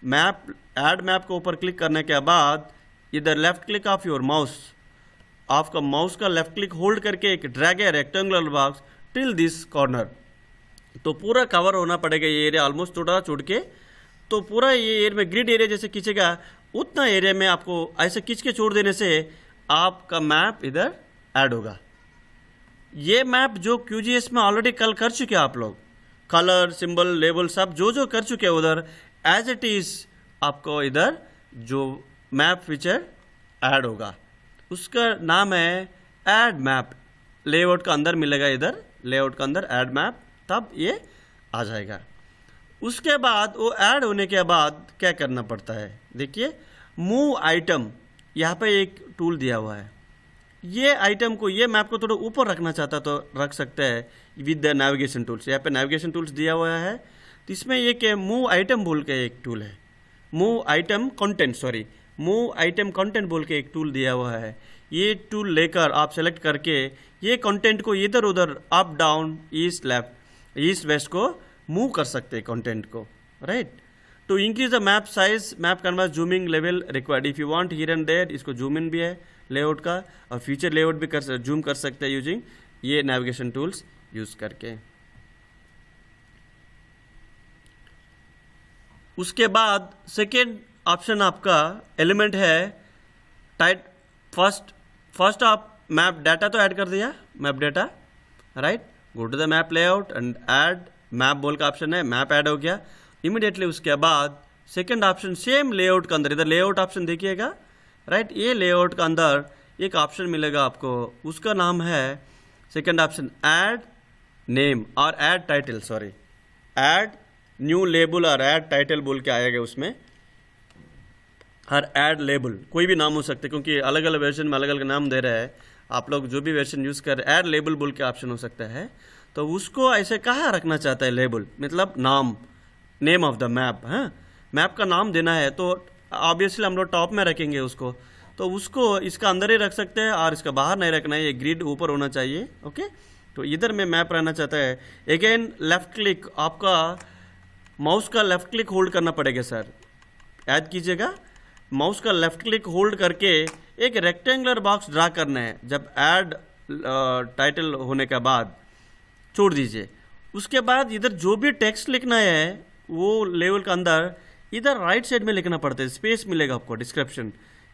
मैप ऐड मैप के ऊपर क्लिक करने के बाद इधर left click of your mouse, आपका माउस का लेफ्ट क्लिक होल्ड करके एक ड्रैग है rectangular box till this corner. तो पूरा कवर होना पड़ेगा ये एरिया, ऑलमोस्ट थोड़ा छोड़ के. तो पूरा ये एरिया में ग्रिड एरिया जैसे खींचेगा उतना एरिया में आपको ऐसे खींच के छोड़ देने से आपका मैप इधर ऐड होगा. ये मैप जो QGIS में ऑलरेडी कल कर चुके हैं आप लोग, कलर, सिंबल, लेबल सब जो जो कर चुके हैं उधर एज इट इज आपको इधर जो मैप फीचर ऐड होगा उसका नाम है ऐड मैप. लेआउट का अंदर मिलेगा, इधर लेआउट का अंदर ऐड मैप, तब ये आ जाएगा. उसके बाद वो ऐड होने के बाद क्या करना पड़ता है, देखिए मूव आइटम, यहाँ पे एक टूल दिया हुआ है. ये आइटम को, ये मैप को थोड़ा ऊपर रखना चाहता तो रख सकते हैं विद द नेविगेशन टूल्स. यहाँ पे नेविगेशन टूल्स दिया हुआ है. तो इसमें ये क्या मूव आइटम बोल के एक टूल है, move item content, sorry move item content बोल के एक टूल दिया हुआ है. ये टूल लेकर आप सेलेक्ट करके ये कंटेंट को इधर उधर up down east left east west को मूव कर सकते हैं कंटेंट को, right. To increase the map size, map canvas zooming level required, if you want here and there, इसको जूम इन भी है लेआउट का, और फीचर लेआउट भी कर जूम कर सकते हैं यूजिंग ये नेविगेशन टूल्स यूज करके। उसके बाद सेकेंड ऑप्शन आपका एलिमेंट है टाइट। फर्स्ट आप मैप डाटा तो ऐड कर दिया, map data, right. Go to the map layout and add map बोल का ऑप्शन है, मैप ऐड हो गया इमीडिएटली। उसके बाद सेकंड ऑप्शन सेम लेआउट के अंदर, इधर लेआउट ऑप्शन देखिएगा, राइट। ये लेआउट के अंदर एक ऑप्शन मिलेगा आपको, उसका नाम है सेकंड ऑप्शन ऐड नेम और add title, sorry add new label और ऐड टाइटल बोल के आएगा उसमें, और ऐड लेबल कोई भी नाम हो सकते, क्योंकि अलग अलग वर्जन में अलग अलग नाम दे रहे हैं। आप लोग जो भी वर्जन यूज़ कर रहे हैं, ऐड लेबल बोल के ऑप्शन हो सकता है। तो उसको ऐसे कहाँ रखना चाहता है, लेबल मतलब नाम, नेम ऑफ द मैप, हाँ मैप का नाम देना है, तो ऑब्वियसली हम लोग टॉप में रखेंगे उसको, तो उसको इसका अंदर ही रख सकते हैं और इसका बाहर नहीं रखना है, ये ग्रिड ऊपर होना चाहिए, ओके। तो इधर में मैप रहना चाहता है। अगेन लेफ्ट क्लिक, आपका माउस का लेफ्ट क्लिक होल्ड करना पड़ेगा सर, याद कीजिएगा, माउस का लेफ्ट क्लिक होल्ड करके एक रेक्टेंगुलर बॉक्स ड्रा करना है। जब ऐड टाइटल होने के बाद छोड़ दीजिए। उसके बाद इधर जो भी टेक्स्ट लिखना है वो लेवल के अंदर इधर राइट साइड में लिखना पड़ता है, स्पेस मिलेगा आपको डिस्क्रिप्शन,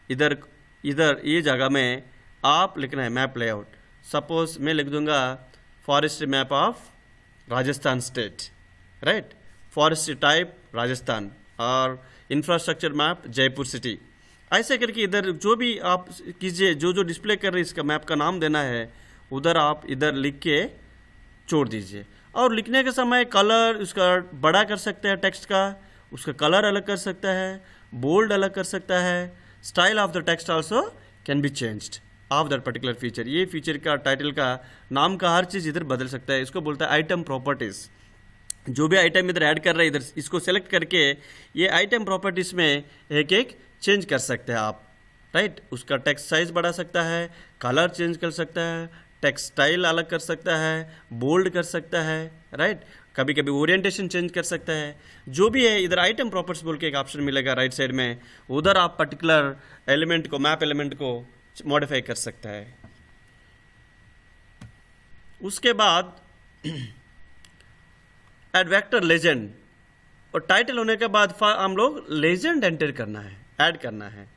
इधर ये जगह में आप लिखना है मैप लेआउट। सपोज मैं लिख दूंगा forest map of Rajasthan state, right, forest type Rajasthan, और इंफ्रास्ट्रक्चर मैप जयपुर सिटी, ऐसे करके इधर जो भी आप कीजिए, जो जो डिस्प्ले कर रहे हैं इसका मैप का नाम देना है, उधर आप इधर लिख के छोड़ दीजिए। और लिखने के समय कलर उसका बड़ा कर सकते हैं, टेक्स्ट का उसका कलर अलग कर सकता है, बोल्ड अलग कर सकता है, style of the text also can be changed of that particular feature. ये फीचर का टाइटल का नाम का हर चीज़ इधर बदल सकता है। इसको बोलता है आइटम प्रॉपर्टीज़। जो भी आइटम इधर ऐड कर रहे हैं, इधर इसको सेलेक्ट करके ये आइटम प्रॉपर्टीज़ में एक एक चेंज कर सकते हैं आप, राइट। उसका टेक्स्ट साइज बढ़ा सकता है, कलर चेंज कर सकता है, टेक्स्ट स्टाइल अलग कर सकता है, बोल्ड कर सकता है, राइट। कभी कभी ओरिएंटेशन चेंज कर सकता है। जो भी है इधर आइटम प्रॉपर्टीज बोल के एक ऑप्शन मिलेगा राइट साइड में, उधर आप पर्टिकुलर एलिमेंट को, मैप एलिमेंट को मॉडिफाई कर सकता है। उसके बाद एड वेक्टर लेजेंड, और टाइटल होने के बाद हम लोग लेजेंड एंटर करना है, ऐड करना है।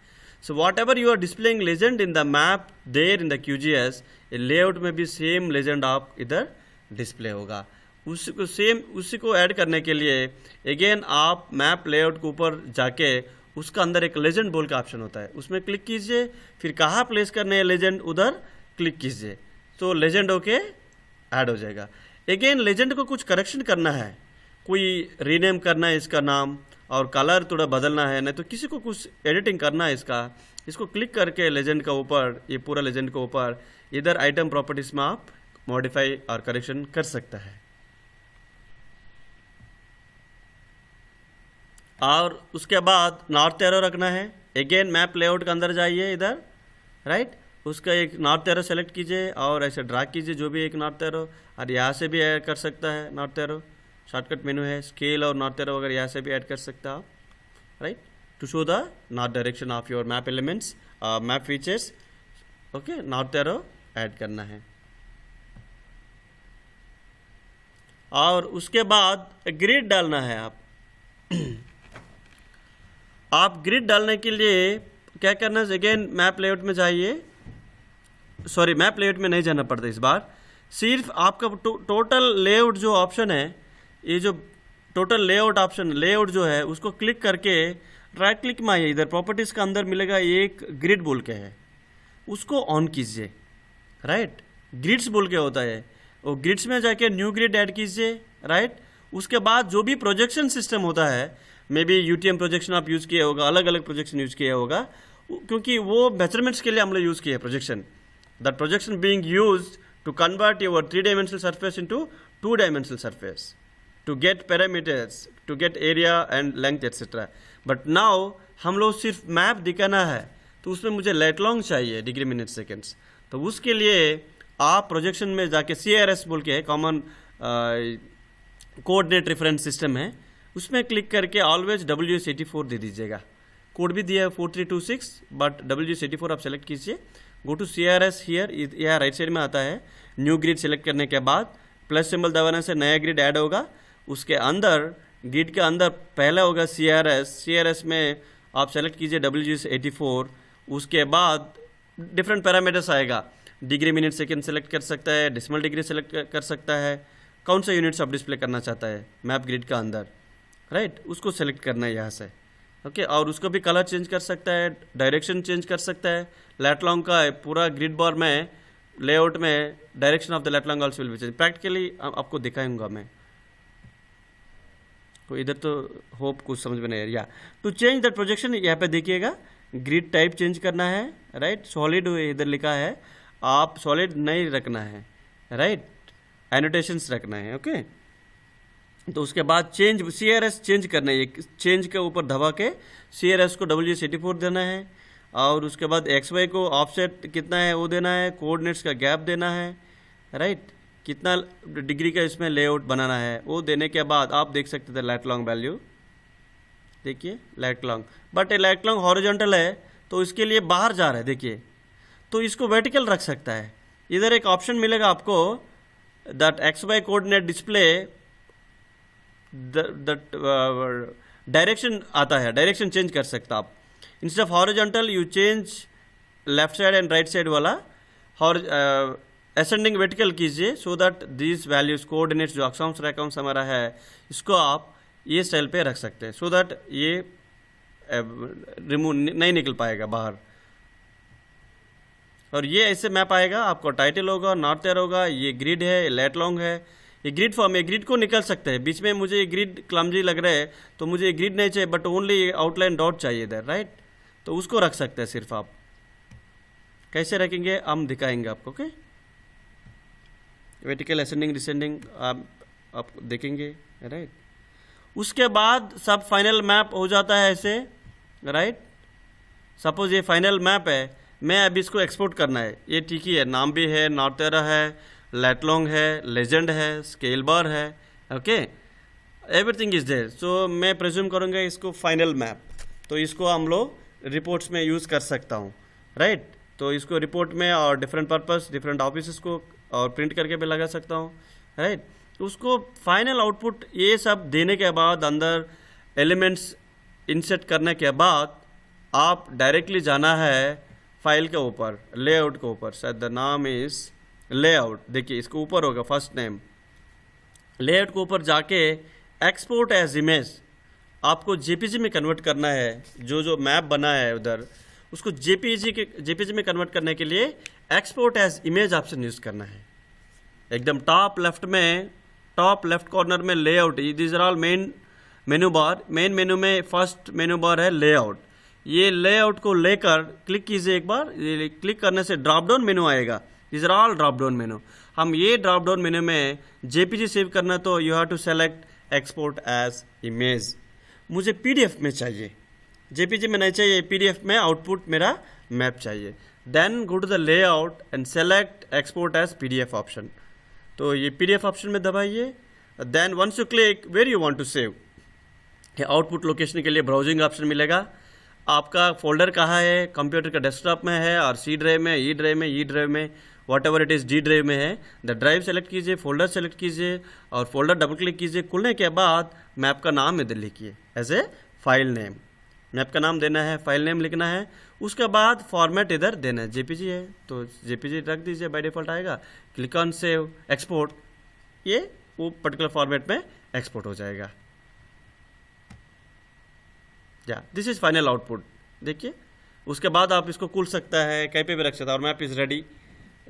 So whatever you are displaying legend in the map there in the QGIS, layout में भी सेम लेजेंड आप इधर डिस्प्ले होगा। उसी को ऐड करने के लिए अगेन आप मैप लेआउट के ऊपर जाके उसका अंदर एक लेजेंड बोल का ऑप्शन होता है, उसमें क्लिक कीजिए, फिर कहाँ प्लेस करने है लेजेंड उधर क्लिक कीजिए, तो लेजेंड होके ऐड हो जाएगा। अगेन लेजेंड को कुछ करेक्शन करना है, कोई रीनेम करना है इसका नाम, और कलर थोड़ा बदलना है, नहीं तो किसी को कुछ एडिटिंग करना है इसको क्लिक करके लेजेंड का ऊपर, ये पूरा लेजेंड के ऊपर इधर आइटम प्रॉपर्टीज में आप मॉडिफाई और करेक्शन कर सकता है। और उसके बाद नॉर्थ एरो रखना है। अगेन मैप लेआउट के अंदर जाइए इधर, राइट, उसका एक नॉर्थ एरो सेलेक्ट कीजिए और ऐसे ड्रैग कीजिए जो भी एक नॉर्थ एरो, और यहाँ से भी ऐड कर सकता है नॉर्थ एरो, शॉर्टकट मेनू है, स्केल और नॉर्थ एरो वगैरह यहाँ से भी ऐड कर सकता है आप, right, to show the north direction of your map elements, map features, okay. North arrow add करना है। और उसके बाद ग्रिड डालना है आप ग्रिड डालने के लिए क्या करना है, अगेन मैप लेआउट में जाइए, सॉरी मैप लेआउट में नहीं जाना पड़ता इस बार, सिर्फ आपका टोटल लेआउट जो ऑप्शन है, ये जो टोटल लेआउट ऑप्शन, लेआउट जो है उसको क्लिक करके राइट क्लिक में आइए, इधर प्रॉपर्टीज का अंदर मिलेगा एक ग्रिड बोल के है, उसको ऑन कीजिए, राइट। ग्रिड्स बोल के होता है, वो ग्रिड्स में जाके न्यू ग्रिड ऐड कीजिए, राइट। उसके बाद जो भी प्रोजेक्शन सिस्टम होता है, मे बी UTM प्रोजेक्शन आप यूज़ किया होगा, अलग अलग प्रोजेक्शन यूज़ किया होगा, क्योंकि वो मेजरमेंट्स के लिए हम लोग यूज़ किए projection, that projection being used to convert your 3-dimensional surface into 2-dimensional surface to get parameters, to get area and length etc. But now हम लोग सिर्फ मैप दिखाना है, तो उसमें मुझे लेट लॉन्ग चाहिए, डिग्री मिनट सेकेंड्स, तो उसके लिए आप प्रोजेक्शन में जाके CRS बोल के है, कॉमन कोऑर्डिनेट रेफरेंस सिस्टम है, उसमें क्लिक करके ऑलवेज WS84 दे दीजिएगा। कोड भी दिया है 4326, बट WS84 आप सेलेक्ट कीजिए। गो टू CRS हियर, यह राइट साइड में आता है। न्यू ग्रिड सेलेक्ट करने के बाद प्लस सिंबल दबाने से नया ग्रिड ऐड होगा। उसके अंदर ग्रिड के अंदर पहला होगा CRS में आप सेलेक्ट कीजिए WS84। उसके बाद डिफरेंट पैरामीटर्स आएगा, डिग्री मिनट सेकेंड सेलेक्ट कर सकता है, डेसिमल डिग्री सेलेक्ट कर सकता है, कौन सा यूनिट्स आप डिस्प्ले करना चाहता है मैप ग्रिड का अंदर, राइट, उसको सेलेक्ट करना है यहाँ से। ओके, और उसको भी कलर चेंज कर सकता है, डायरेक्शन चेंज कर सकता है। लैट लॉन्ग का पूरा ग्रिड बार में लेआउट में direction of the lat long also will be change. Practically आपको दिखाऊंगा मैं, तो इधर तो होप कुछ समझ में नहीं आ रहा। या टू चेंज दैट प्रोजेक्शन, यहाँ पे देखिएगा ग्रिड टाइप चेंज करना है, राइट। सॉलिड इधर लिखा है, आप सॉलिड नहीं रखना है, राइट, एनोटेशंस रखना है। ओके, तो उसके बाद चेंज CRS चेंज करना है, चेंज के ऊपर दबा के CRS को WS84 देना है, और उसके बाद XY को ऑफसेट कितना है वो देना है, कोऑर्डिनेट्स का गैप देना है, राइट, कितना डिग्री का इसमें लेआउट बनाना है वो देने के बाद आप देख सकते थे लैट लॉन्ग वैल्यू। देखिए लैट लॉन्ग, बट ये लैट लॉन्ग हॉरिजॉन्टल है तो इसके लिए बाहर जा रहा है, देखिए, तो इसको वर्टिकल रख सकता है। इधर एक ऑप्शन मिलेगा आपको, that XY coordinate display, that direction आता है, डायरेक्शन चेंज कर सकता आप। Instead of horizontal you change left side and right side वाला, और असेंडिंग वर्टिकल कीजिए, so that this values coordinates जो अक्षांश रेखांश हमारा है इसको आप ये स्टाइल पे रख सकते हैं, सो दैट ये रिमूव नहीं निकल पाएगा बाहर। और ये ऐसे मैप आएगा, आपको टाइटल होगा, नॉर्थ एयर होगा, ये ग्रिड है, लैट लॉन्ग है, ये ग्रिड फॉर्म है। ग्रिड को निकल सकते हैं, बीच में मुझे ये ग्रिड क्लमजी लग रहा है तो मुझे ये ग्रिड नहीं चाहिए, बट ओनली आउटलाइन डॉट चाहिए इधर, राइट, तो उसको रख सकते हैं सिर्फ आप। कैसे रखेंगे हम दिखाएंगे आपको। ओके, वर्टिकल असेंडिंग डिसेंडिंग आप देखेंगे, राइट। उसके बाद सब फाइनल मैप हो जाता है ऐसे, राइट। सपोज ये फाइनल मैप है, मैं अभी इसको एक्सपोर्ट करना है, ये ठीक ही है, नाम भी है, नॉर्थेरा है, लैट लॉन्ग है, लेजेंड है, स्केल बार है, ओके, एवरीथिंग इज देयर। सो मैं प्रेज्यूम करूँगा इसको फाइनल मैप, तो इसको हम लोग रिपोर्ट्स में यूज़ कर सकता हूँ, राइट। तो इसको रिपोर्ट में और डिफरेंट पर्पस डिफरेंट ऑफिस को और प्रिंट करके भी लगा सकता हूँ, राइट। उसको फाइनल आउटपुट ये सब देने के बाद अंदर एलिमेंट्स इंसर्ट करने के बाद आप डायरेक्टली जाना है फाइल के ऊपर, लेआउट के ऊपर, शायद द नाम इज लेआउट, देखिए इसके ऊपर होगा फर्स्ट नेम। लेआउट के ऊपर जाके एक्सपोर्ट एज इमेज, आपको JPG में कन्वर्ट करना है। जो मैप बना है उधर उसको JPG में कन्वर्ट करने के लिए export as image option use करना है। एकदम टॉप लेफ्ट में, टॉप लेफ्ट कॉर्नर में layout, this are all main menu bar. Main menu में फर्स्ट मेनू बार है लेआउट। ये लेआउट को लेकर क्लिक कीजिए एक बार, ये क्लिक करने से ड्रॉप डाउन मेनू आएगा, this are all drop down menu. हम ये ड्रॉप डाउन मेनू में JPG सेव करना तो you have to select export as image. मुझे PDF में चाहिए, JPG में नहीं चाहिए, PDF में आउटपुट मेरा मैप चाहिए। Then go to the layout and select export as PDF option, तो ये PDF ऑप्शन में दबाइए। Then once you click where you want to save, output location के लिए ब्राउजिंग ऑप्शन मिलेगा। आपका फोल्डर कहाँ है, कंप्यूटर का डेस्कटॉप में है और C ड्राइव में, E ड्राइव में, E ड्राइव में, what ever it is, D drive में है। द ड्राइव सेलेक्ट कीजिए, फोल्डर सेलेक्ट कीजिए और फोल्डर डबल क्लिक कीजिए। खुलने के बाद मैप का नाम इधर लिखिए as a file name, map का नाम देना है, फाइल नेम लिखना है। उसके बाद फॉर्मेट इधर देना है, JPG है तो JPG रख दीजिए, बाय डिफ़ॉल्ट आएगा। क्लिक ऑन सेव एक्सपोर्ट, ये वो पर्टिकुलर फॉर्मेट में एक्सपोर्ट हो जाएगा। या दिस इज़ फाइनल आउटपुट, देखिए। उसके बाद आप इसको खुल सकता है, कहीं पे भी रख सकता है, और मैप इज़ रेडी।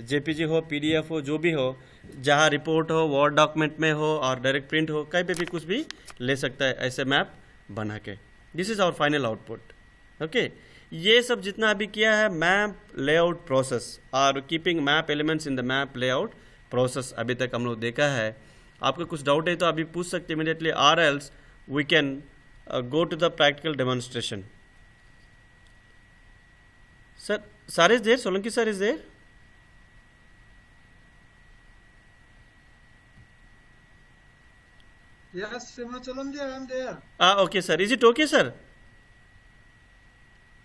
JPG हो, PDF हो, जो भी हो, जहाँ रिपोर्ट हो, वर्ड डॉक्यूमेंट में हो और डायरेक्ट प्रिंट हो, कहीं पे भी कुछ भी ले सकता है ऐसे मैप बना के। This is our final output, okay. ये सब जितना अभी किया है मैप लेआउट प्रोसेस और keeping map elements in the map layout process अभी तक हम लोग देखा है। आपको कुछ डाउट है तो अभी पूछ सकते इमीडिएटली, और else we can go to the practical demonstration. Sir is there? Solanki sir is there? Yes, Simachalam ji, I am there. Okay sir, is it okay sir?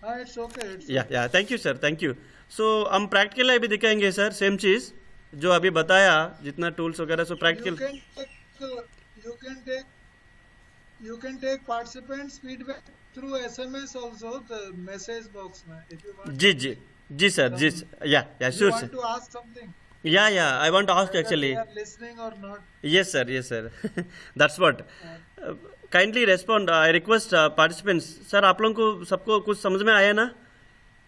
It's okay. It's yeah thank you sir, thank you. So हम practical अभी दिखाएंगे sir, same चीज़ जो अभी बताया, जितना tools वगैरह. सो You practical. can take, you can take, you can take participants feedback through SMS also, the message box में. If you want, जी जी जी सर, जी yeah you sure want sir. to ask something, yeah I want to ask whether actually. they are listening or not. Yes sir that's what. Kindly respond. I request participants. Sir आप लोगों को सबको कुछ समझ में आया ना?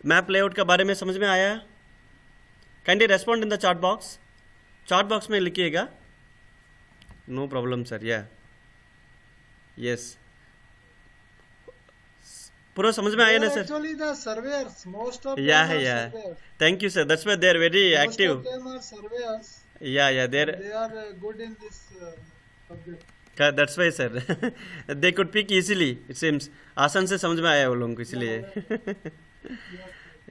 मैप लेआउट के बारे में समझ में आया? Kindly respond in the chat box. Chat box में लिखिएगा. No problem sir. या यस, पूरा समझ में आया ना They are sir? actually the surveyors. Most of them या are yeah surveyors. Thank you sir, that's why they are very Most active. of them are surveyors. Yeah there. They are good in this subject. That's why sir they could pick easily, it seems. आसान से समझ में आया वो लोगों को, इसलिए.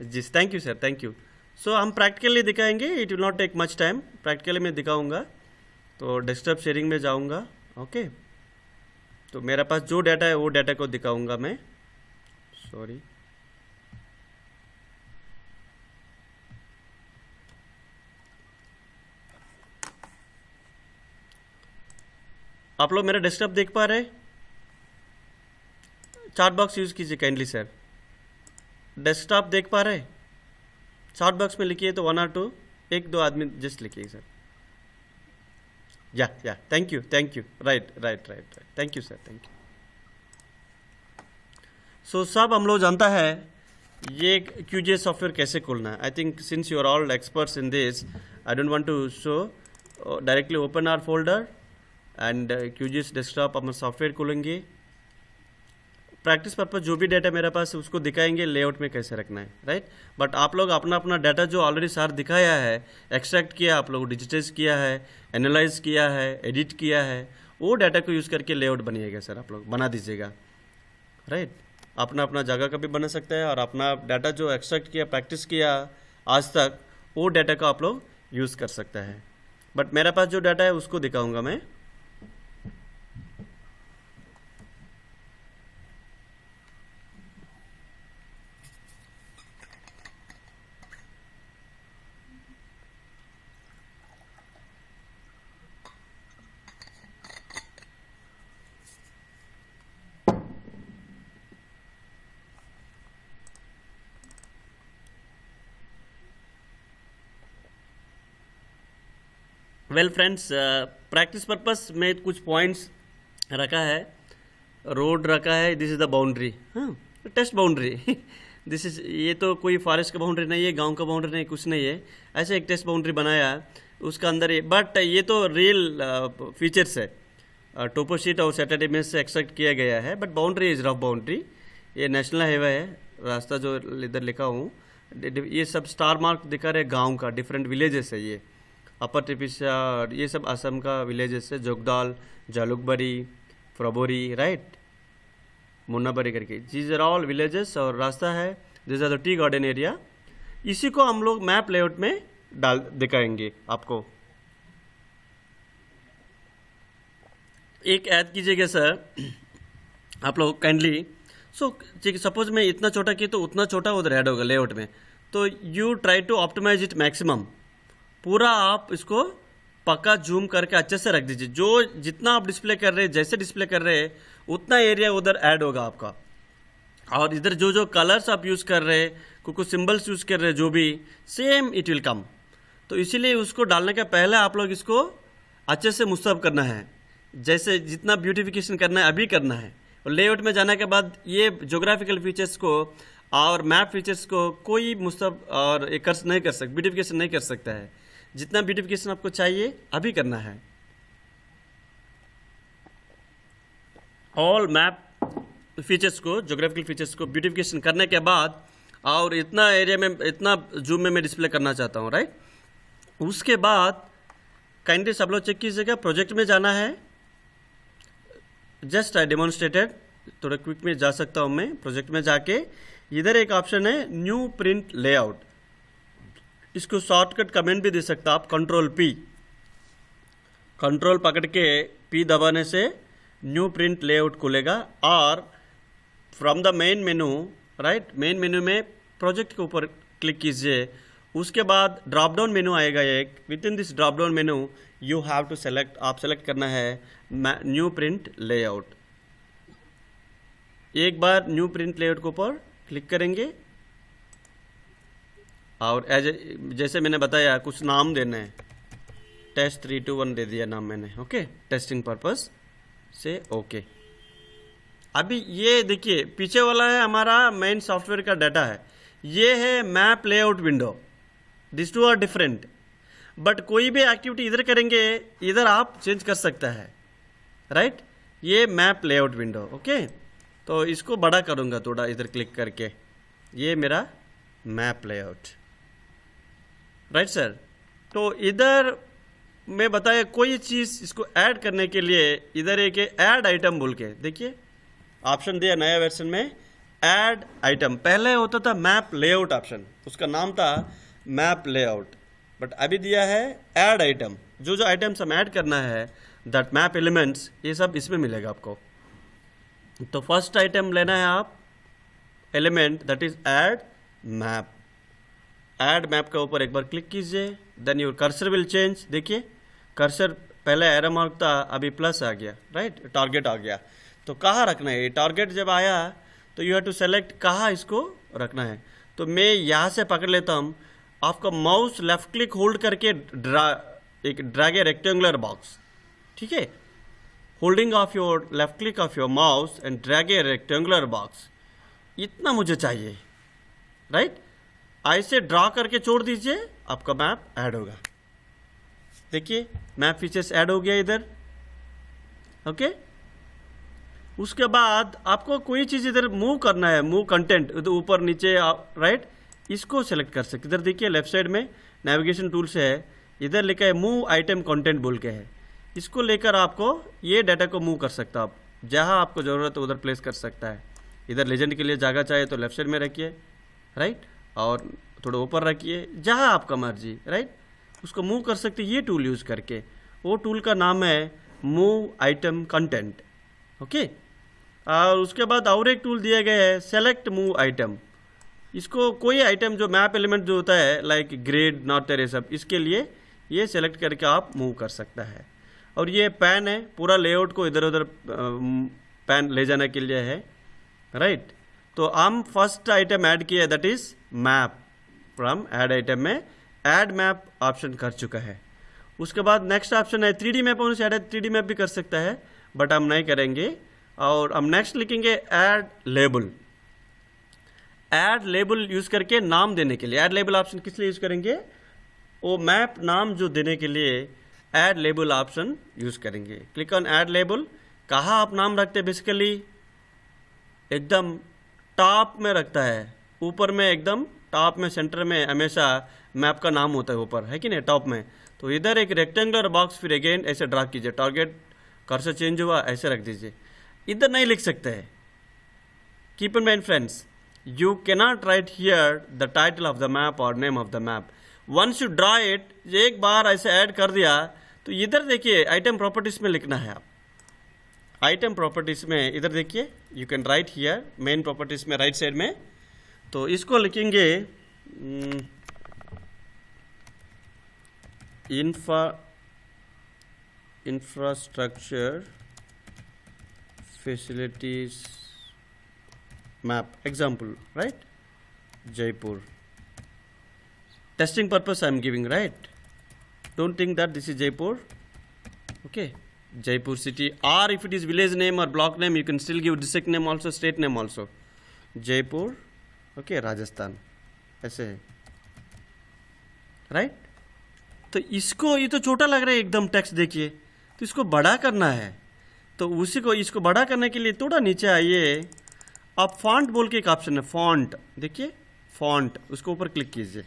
जी thank you sir, thank you. So हम प्रैक्टिकली दिखाएंगे. It will not take much time. Practically मैं दिखाऊंगा. तो डेस्कटॉप शेयरिंग में जाऊंगा. ओके, तो मेरे पास जो डाटा है वो डाटा को दिखाऊंगा मैं. सॉरी. आप लोग मेरा डेस्कटॉप देख पा रहे हैं? चार्ट बॉक्स यूज़ कीजिए काइंडली सर. डेस्कटॉप देख पा रहे हैं? चार्ट बॉक्स में लिखिए तो 1 और 2, 1-2 आदमी जस्ट लिखिए sir. Yeah thank you right, thank you sir, thank you. So सब हम लोग जानता है ये QGIS सॉफ्टवेयर कैसे खोलना है. I think since you are all experts in this, I don't want to show. Directly open our folder and QGIS desktop हम सॉफ्टवेयर खोलेंगे. प्रैक्टिस पर्पज जो भी डाटा मेरे पास है उसको दिखाएंगे लेआउट में कैसे रखना है, राइट. बट आप लोग अपना अपना डाटा जो ऑलरेडी सर दिखाया है, एक्सट्रैक्ट किया, आप लोग डिजिटाइज किया है, एनालाइज किया है, एडिट किया है, वो डाटा को यूज़ करके लेआउट बनिएगा सर. आप लोग बना दीजिएगा, राइट. अपना अपना जगह का भी बना सकता है, और अपना डाटा जो एक्सट्रैक्ट किया, प्रैक्टिस किया आज तक, वो डाटा को आप लोग यूज़ कर सकता है. बट मेरे पास जो डाटा है उसको दिखाऊंगा मैं. वेल फ्रेंड्स, प्रैक्टिस पर्पस में कुछ पॉइंट्स रखा है. रोड रखा है, दिस इज़ द बाउंड्री. हाँ, टेस्ट बाउंड्री. दिस इज, ये तो कोई फॉरेस्ट का बाउंड्री नहीं है, गांव का बाउंड्री नहीं, कुछ नहीं है. ऐसे एक टेस्ट बाउंड्री बनाया उसका अंदर ये. बट ये तो रियल फीचर्स है, टोपो शीट और सैटरडे में से एक्सट्रैक्ट किया गया है. But boundary is rough boundary. ये नेशनल हाईवे है, रास्ता जो इधर लिखा हूँ, ये सब स्टार मार्क दिखा रहे गाँव का, डिफरेंट विलेजेस है. ये अपर त्रिपिसा, ये सब असम का विलेजेस है. जोगदाल, जालुकबरी, फ्रबोरी, राइट, मुन्नाबरी करके, दीज आर ऑल विलेजेस. और रास्ता है, this are the tea garden area. इसी को हम लोग मैप लेआउट में डाल दिखाएंगे आपको. एक ऐड कीजिएगा सर आप लोग काइंडली. सो सपोज मैं इतना छोटा की तो उतना छोटा उधर ऐड होगा लेआउट में. तो you try to optimise it maximum. पूरा आप इसको पक्का जूम करके अच्छे से रख दीजिए. जो जितना आप डिस्प्ले कर रहे हैं, जैसे डिस्प्ले कर रहे हैं, उतना एरिया उधर ऐड होगा आपका. और इधर जो जो कलर्स आप यूज़ कर रहे हैं, कुछ सिंबल्स यूज़ कर रहे हैं, जो भी सेम इट विल कम. तो इसीलिए उसको डालने के पहले आप लोग इसको अच्छे से मुस्तब करना है. जैसे जितना ब्यूटिफिकेशन करना है अभी करना है. और लेआउट में जाने के बाद ये जोग्राफिकल फीचर्स को और मैप फीचर्स को कोई मुस्तब और एक नहीं कर सकता, ब्यूटिफिकेशन नहीं कर सकता है. जितना ब्यूटिफिकेशन आपको चाहिए अभी करना है. ऑल मैप फीचर्स को, जोग्राफिकल फीचर्स को ब्यूटिफिकेशन करने के बाद, और इतना एरिया में, इतना जूम में मैं डिस्प्ले करना चाहता हूँ, राइट. उसके बाद काइंडली सब लोग चेक कीजिएगा. प्रोजेक्ट में जाना है. जस्ट आई डेमोन्स्ट्रेटेड, थोड़ा क्विक में जा सकता हूँ मैं. प्रोजेक्ट में जाके इधर एक ऑप्शन है न्यू प्रिंट लेआउट. इसको शॉर्टकट कमेंट भी दे सकता आप, कंट्रोल P, कंट्रोल पकड़ के P दबाने से न्यू प्रिंट लेआउट खुलेगा, और from the main menu, right, main menu में प्रोजेक्ट के ऊपर क्लिक कीजिए। उसके बाद ड्रॉप डाउन मेनू आएगा एक, within this drop down menu you have to select, आप सेलेक्ट करना है न्यू प्रिंट लेआउट। एक बार न्यू प्रिंट लेआउट के ऊपर क्लिक करेंगे और जैसे मैंने बताया कुछ नाम देना है, टेस्ट 321 दे दिया नाम मैंने, ओके, टेस्टिंग पर्पस से, ओके। अभी ये देखिए पीछे वाला है हमारा मेन सॉफ्टवेयर का डाटा है, ये है map layout window, this two are different. But कोई भी एक्टिविटी इधर करेंगे इधर आप चेंज कर सकता है, राइट। ये मैप लेआउट विंडो, ओके। तो इसको बड़ा करूँगा थोड़ा इधर क्लिक करके, ये मेरा मैप लेआउट, राइट सर। तो इधर मैं बताया कोई चीज़ इसको ऐड करने के लिए इधर एक ऐड आइटम बोल के, देखिए ऑप्शन दिया नया वर्जन में, ऐड आइटम। पहले होता था मैप लेआउट ऑप्शन, उसका नाम था मैप लेआउट, बट अभी दिया है ऐड आइटम। जो जो आइटम्स हम ऐड करना है, दैट मैप एलिमेंट्स, ये सब इसमें मिलेगा आपको। तो फर्स्ट आइटम लेना है आप element, that is add map. Add map के ऊपर एक बार क्लिक कीजिए, then your cursor will change. देखिए कर्सर पहले एरो मार्क था, अभी प्लस आ गया, राइट, टारगेट आ गया। तो कहाँ रखना है, टारगेट जब आया तो यू हैव टू सेलेक्ट कहाँ इसको रखना है। तो मैं यहाँ से पकड़ लेता हूँ, आपका माउस लेफ्ट क्लिक होल्ड करके ड्रैग ए रेक्टेंगुलर बॉक्स, ठीक है, holding of your left click of your mouse and drag a rectangular box, इतना मुझे चाहिए, राइट। ऐसे ड्रा करके छोड़ दीजिए, आपका मैप ऐड होगा। देखिए मैप फीचर्स ऐड हो गया इधर, ओके। उसके बाद आपको कोई चीज़ इधर मूव करना है, मूव कंटेंट इधर ऊपर नीचे, राइट, इसको सेलेक्ट कर सकते। इधर देखिए लेफ्ट साइड में नेविगेशन टूल से है, इधर लिखा है मूव आइटम कंटेंट बोल के है। इसको लेकर आपको ये डाटा को मूव कर सकता आप, जहाँ आपको ज़रूरत है उधर प्लेस कर सकता है। इधर लेजेंड के लिए जगह चाहिए तो लेफ्ट साइड में रखिए, राइट, और थोड़ा ऊपर रखिए, जहाँ आपका मर्जी, राइट, उसको मूव कर सकते ये टूल यूज़ करके। वो टूल का नाम है मूव आइटम कंटेंट, ओके। और उसके बाद और एक टूल दिया गया है सेलेक्ट मूव आइटम। इसको कोई आइटम जो मैप एलिमेंट जो होता है लाइक ग्रिड, नॉर्थ ये सब, इसके लिए ये सेलेक्ट करके आप मूव कर सकता है। और ये पैन है, पूरा लेआउट को इधर उधर पैन ले जाने के लिए है, राइट। तो हम फर्स्ट आइटम ऐड किया, that is map. From add item में ऐड मैप ऑप्शन कर चुका है। उसके बाद नेक्स्ट ऑप्शन है 3D मैप, उन्होंने ऐड 3D मैप भी कर सकता है, बट हम नहीं करेंगे। और हम नेक्स्ट लिखेंगे add label. Add label use करके नाम देने के लिए, ऐड लेबल ऑप्शन किस लिए यूज़ करेंगे, वो मैप नाम जो देने के लिए ऐड लेबल ऑप्शन यूज़ करेंगे। Click on add label. कहाँ आप नाम रखते हैं, बेसिकली एकदम टॉप में रखता है, ऊपर में एकदम टॉप में सेंटर में हमेशा मैप का नाम होता है ऊपर, है कि नहीं, टॉप में। तो इधर एक रेक्टेंगुलर बॉक्स, फिर अगेन ऐसे ड्रा कीजिए, टारगेट कर्सर चेंज हुआ ऐसे रख दीजिए। इधर नहीं लिख सकते हैं, keep in mind friends, you cannot write here the title of the map or name of the map. Once you draw it, एक बार ऐसे ऐड कर दिया तो इधर देखिए आइटम प्रॉपर्टीज में लिखना है। आप आइटम प्रॉपर्टीज में इधर देखिए, you can write here main properties में राइट साइड में, तो इसको लिखेंगे infrastructure facilities map example, right, Jaipur. Testing purpose I am giving, right, don't think that this is Jaipur, okay, Jaipur city, or if it is village name or block name you can still give district name also, state name also, Jaipur, okay, Rajasthan, ऐसे है, right। तो इसको, ये तो छोटा लग रहा है एकदम टेक्स्ट, देखिए, तो इसको बड़ा करना है। तो उसी को, इसको बड़ा करने के लिए थोड़ा नीचे आइए, आप फॉन्ट बोल के एक ऑप्शन है, फॉन्ट, देखिए फॉन्ट, उसको ऊपर क्लिक कीजिए,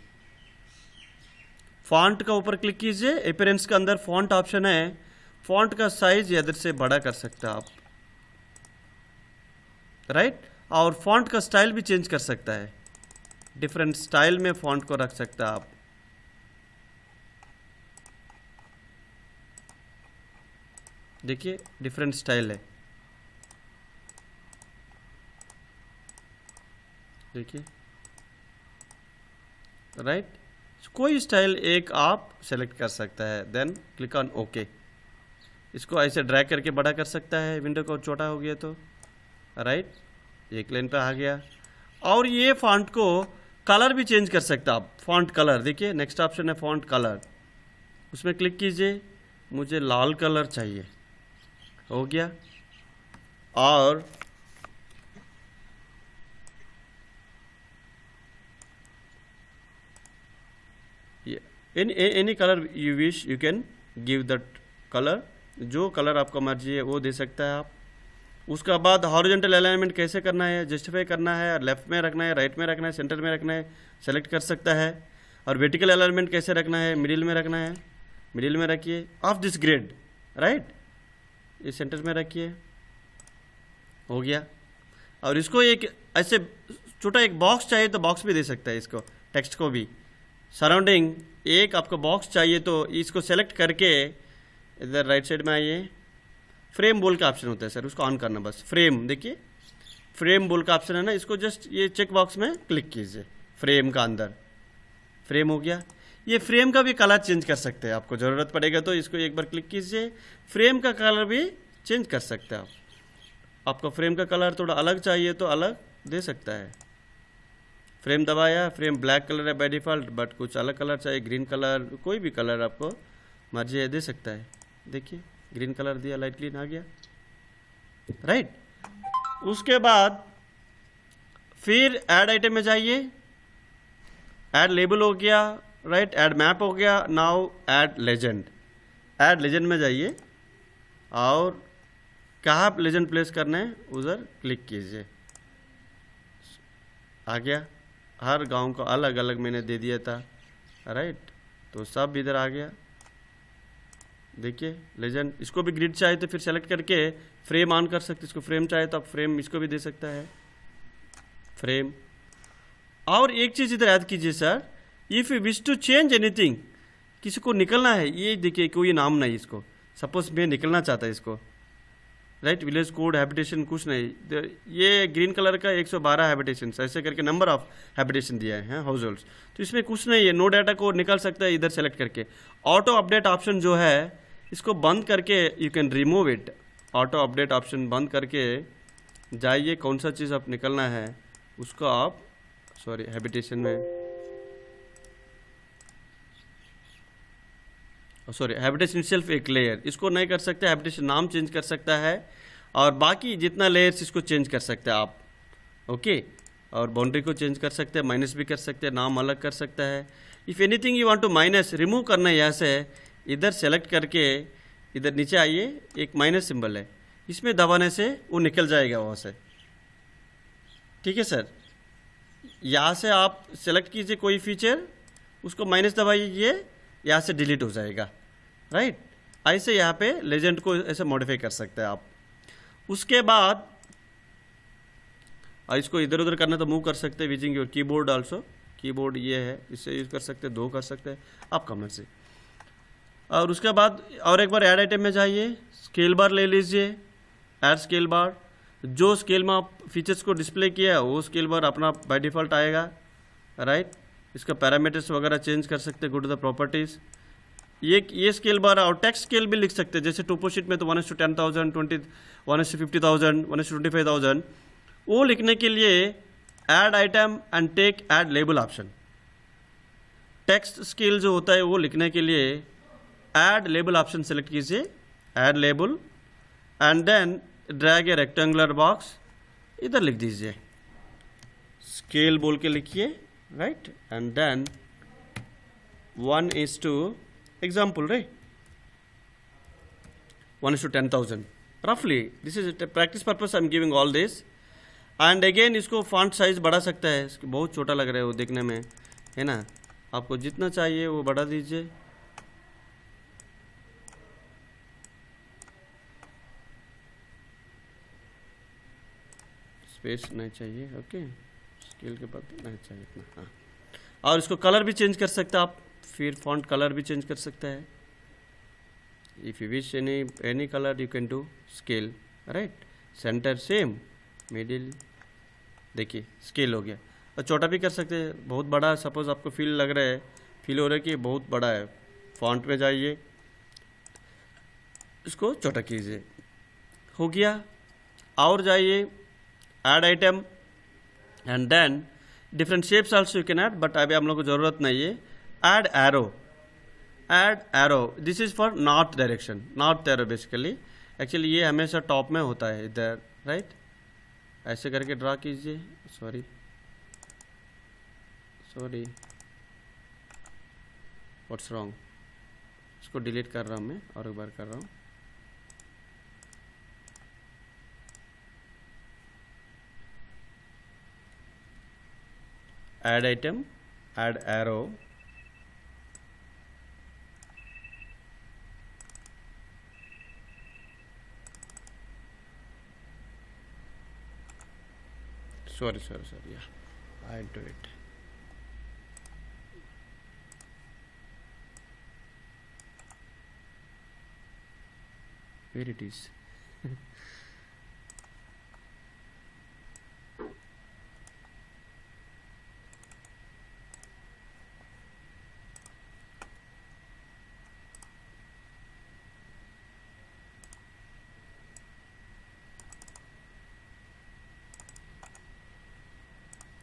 फॉन्ट का ऊपर क्लिक कीजिए, अपीयरेंस के अंदर फॉन्ट ऑप्शन है, फॉन्ट का साइज इधर से बड़ा कर सकते हैं आप, राइट। और फॉन्ट का स्टाइल भी चेंज कर सकता है, डिफरेंट स्टाइल में फॉन्ट को रख सकते हैं आप। देखिए डिफरेंट स्टाइल है, देखिए, राइट। कोई स्टाइल एक आप सेलेक्ट कर सकता है, देन क्लिक ऑन ओके। इसको ऐसे ड्रैग करके बड़ा कर सकता है, विंडो को छोटा हो गया तो, राइट, एक लाइन पे आ गया। और ये फॉन्ट को कलर भी चेंज कर सकते हैं आप, फॉन्ट कलर। देखिए नेक्स्ट ऑप्शन है फॉन्ट कलर, उसमें क्लिक कीजिए, मुझे लाल कलर चाहिए, हो गया। और any colour you wish you can give that colour, जो कलर आपका मर्जी है वो दे सकता है आप। उसका बाद हॉरिजॉन्टल अलाइनमेंट कैसे करना है, जस्टिफाई करना है, लेफ्ट में रखना है, राइट में रखना है, सेंटर में रखना है, सेलेक्ट कर सकता है। और वर्टिकल अलाइनमेंट कैसे रखना है, मिडिल में रखना है, मिडिल में रखिए, ऑफ दिस ग्रेड, राइट, ये सेंटर में रखिए, हो गया। और इसको एक ऐसे छोटा एक बॉक्स चाहिए तो बॉक्स भी दे सकता है, इसको टेक्स्ट को भी सराउंडिंग एक आपको बॉक्स चाहिए तो इसको सेलेक्ट करके इधर राइट साइड में आइए, फ्रेम बोल का ऑप्शन होता है सर, उसको ऑन करना बस। फ्रेम, देखिए फ्रेम बोल का ऑप्शन है ना, इसको जस्ट ये चेक बॉक्स में क्लिक कीजिए, फ्रेम का अंदर फ्रेम हो गया। ये फ्रेम का भी कलर चेंज कर सकते हैं, आपको ज़रूरत पड़ेगा तो इसको एक बार क्लिक कीजिए, फ्रेम का कलर भी चेंज कर सकते हैं आप। आपको फ्रेम का कलर थोड़ा अलग चाहिए तो अलग दे सकता है। फ्रेम दबाया, फ्रेम ब्लैक कलर है बाय डिफ़ॉल्ट, बट कुछ अलग कलर चाहिए, ग्रीन कलर, कोई भी कलर आपको मर्जी है दे सकता है। देखिए ग्रीन कलर दिया, लाइट ग्रीन आ गया, राइट। उसके बाद फिर ऐड आइटम में जाइए, ऐड लेबल हो गया, राइट, ऐड मैप हो गया, now add legend. Add legend में जाइए और कहाँ लेजेंड प्लेस करना है उधर क्लिक कीजिए, आ गया। हर गांव को अलग अलग मैंने दे दिया था, राइट, तो सब इधर आ गया। देखिए लेजेंड, इसको भी ग्रिड चाहिए तो फिर सेलेक्ट करके फ्रेम ऑन कर सकते, इसको फ्रेम चाहिए तो आप फ्रेम इसको भी दे सकता है, फ्रेम। और एक चीज़ इधर याद कीजिए sir, if you wish to change anything, किसी को निकलना है, ये देखिए कोई नाम नहीं इसको, सपोज मैं निकलना चाहता है इसको, राइट, विलेज कोड हैबिटेशन कुछ नहीं, ये ग्रीन कलर का 112 हैबिटेशन ऐसे करके नंबर ऑफ हैबिटेशन दिया है हाउस होल्ड्स, तो इसमें कुछ नहीं है, नो डाटा को निकल सकता है इधर सेलेक्ट करके। ऑटो अपडेट ऑप्शन जो है इसको बंद करके you can remove it, auto update option बंद करके जाइए, कौन सा चीज़ आप निकलना है उसको आप, सॉरी हैबिटेशन में, सॉरी हैबिटेशन सिर्फ एक लेयर, इसको नहीं कर सकते, हैबिटेशन नाम चेंज कर सकता है और बाकी जितना लेयर्स इसको चेंज कर सकते हैं आप, ओके। और बाउंड्री को चेंज कर सकते हैं, माइनस भी कर सकते हैं, नाम अलग कर सकता है। If anything you want to minus, remove करना है यहाँ से, इधर सेलेक्ट करके इधर नीचे आइए, एक माइनस सिंबल है, इसमें दबाने से वो निकल जाएगा वहाँ से, ठीक है सर। यहाँ से आप सेलेक्ट कीजिए कोई फीचर, उसको माइनस दबाइए, ये यहाँ से डिलीट हो जाएगा, राइट। ऐसे यहाँ पे लेजेंड को ऐसे मॉडिफाई कर सकते हैं आप। उसके बाद इसको इधर उधर करना तो मूव कर सकते हैं using your keyboard also, keyboard ये है, इससे यूज़ कर सकते हैं, दो कर सकते हैं, आपका मर्जी। और उसके बाद और एक बार ऐड आइटम में जाइए, स्केल बार ले लीजिए, ऐड स्केल बार, जो स्केल में आप फीचर्स को डिस्प्ले किया है वो स्केल बार अपना बाय डिफ़ॉल्ट आएगा, राइट। इसका पैरामीटर्स वगैरह चेंज कर सकते हैं, गो टू द प्रॉपर्टीज़। ये स्केल बार और टेक्स्ट स्केल भी लिख सकते हैं, जैसे टोपोशीट में तो 1:10,000, 1:50,000, 1:25,000, वो लिखने के लिए add item and take add label option. Text scale जो होता है वो लिखने के लिए ऐड लेबल ऑप्शन सेलेक्ट कीजिए, add label, and then drag a rectangular box, इधर लिख दीजिए, स्केल बोल के लिखिए, right, and then 1:, example, right, 1:10,000 roughly. This is a practice purpose I'm giving all this. And again इसको font size बढ़ा सकता है, इसको बहुत छोटा लग रहा है वो देखने में, है ना, आपको जितना चाहिए वो बढ़ा दीजिए। स्पेस नहीं चाहिए, ओके, स्केल के बाद नहीं चाहिए इतना, हाँ। और इसको कलर भी चेंज कर सकते हैं आप, फिर फॉन्ट कलर भी चेंज कर सकता है, if you wish any colour you can do, scale, right, centre same, middle, देखिए स्केल हो गया। छोटा भी कर सकते हैं, बहुत बड़ा सपोज आपको फील लग रहा है, फील हो रहा है कि बहुत बड़ा है, फॉन्ट में जाइए, इसको छोटा कीजिए, हो गया। और जाइए add item and then different shapes also you can add, but अभी हम लोग को ज़रूरत नहीं है। Add arrow, this is for north direction, north arrow basically. Actually ये हमेशा टॉप में होता है इधर, राइट। ऐसे करके ड्रा कीजिए, सॉरी व्हाट्स रॉन्ग, इसको डिलीट कर रहा हूँ मैं और एक बार कर रहा हूँ। Add item, add arrow, sorry, yeah, I'll do it. Where it is?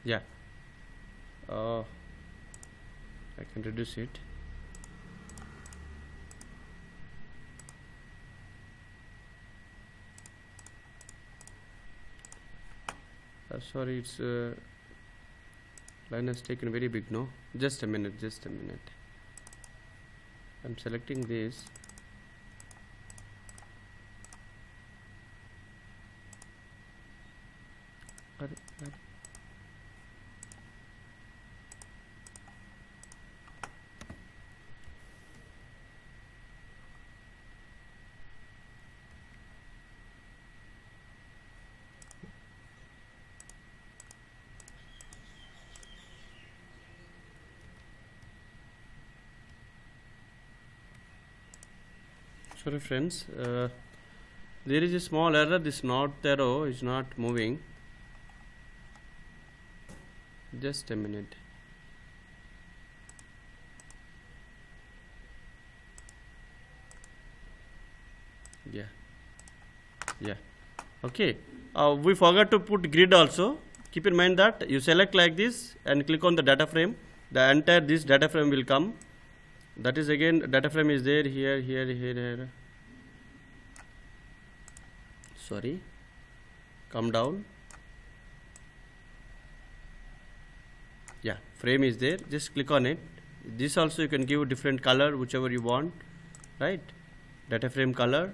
Yeah, I can reduce it. Sorry, it's line has taken very big, no? Just a minute. I'm selecting this. Sorry friends, there is a small error. This north arrow is not moving. Just a minute. Yeah, okay. We forgot to put grid also. Keep in mind that you select like this and click on the data frame. The entire this data frame will come. That is again data frame is there, here. Sorry, come down. Yeah, frame is there, just click on it. This also you can give different color, whichever you want, right? Data frame color.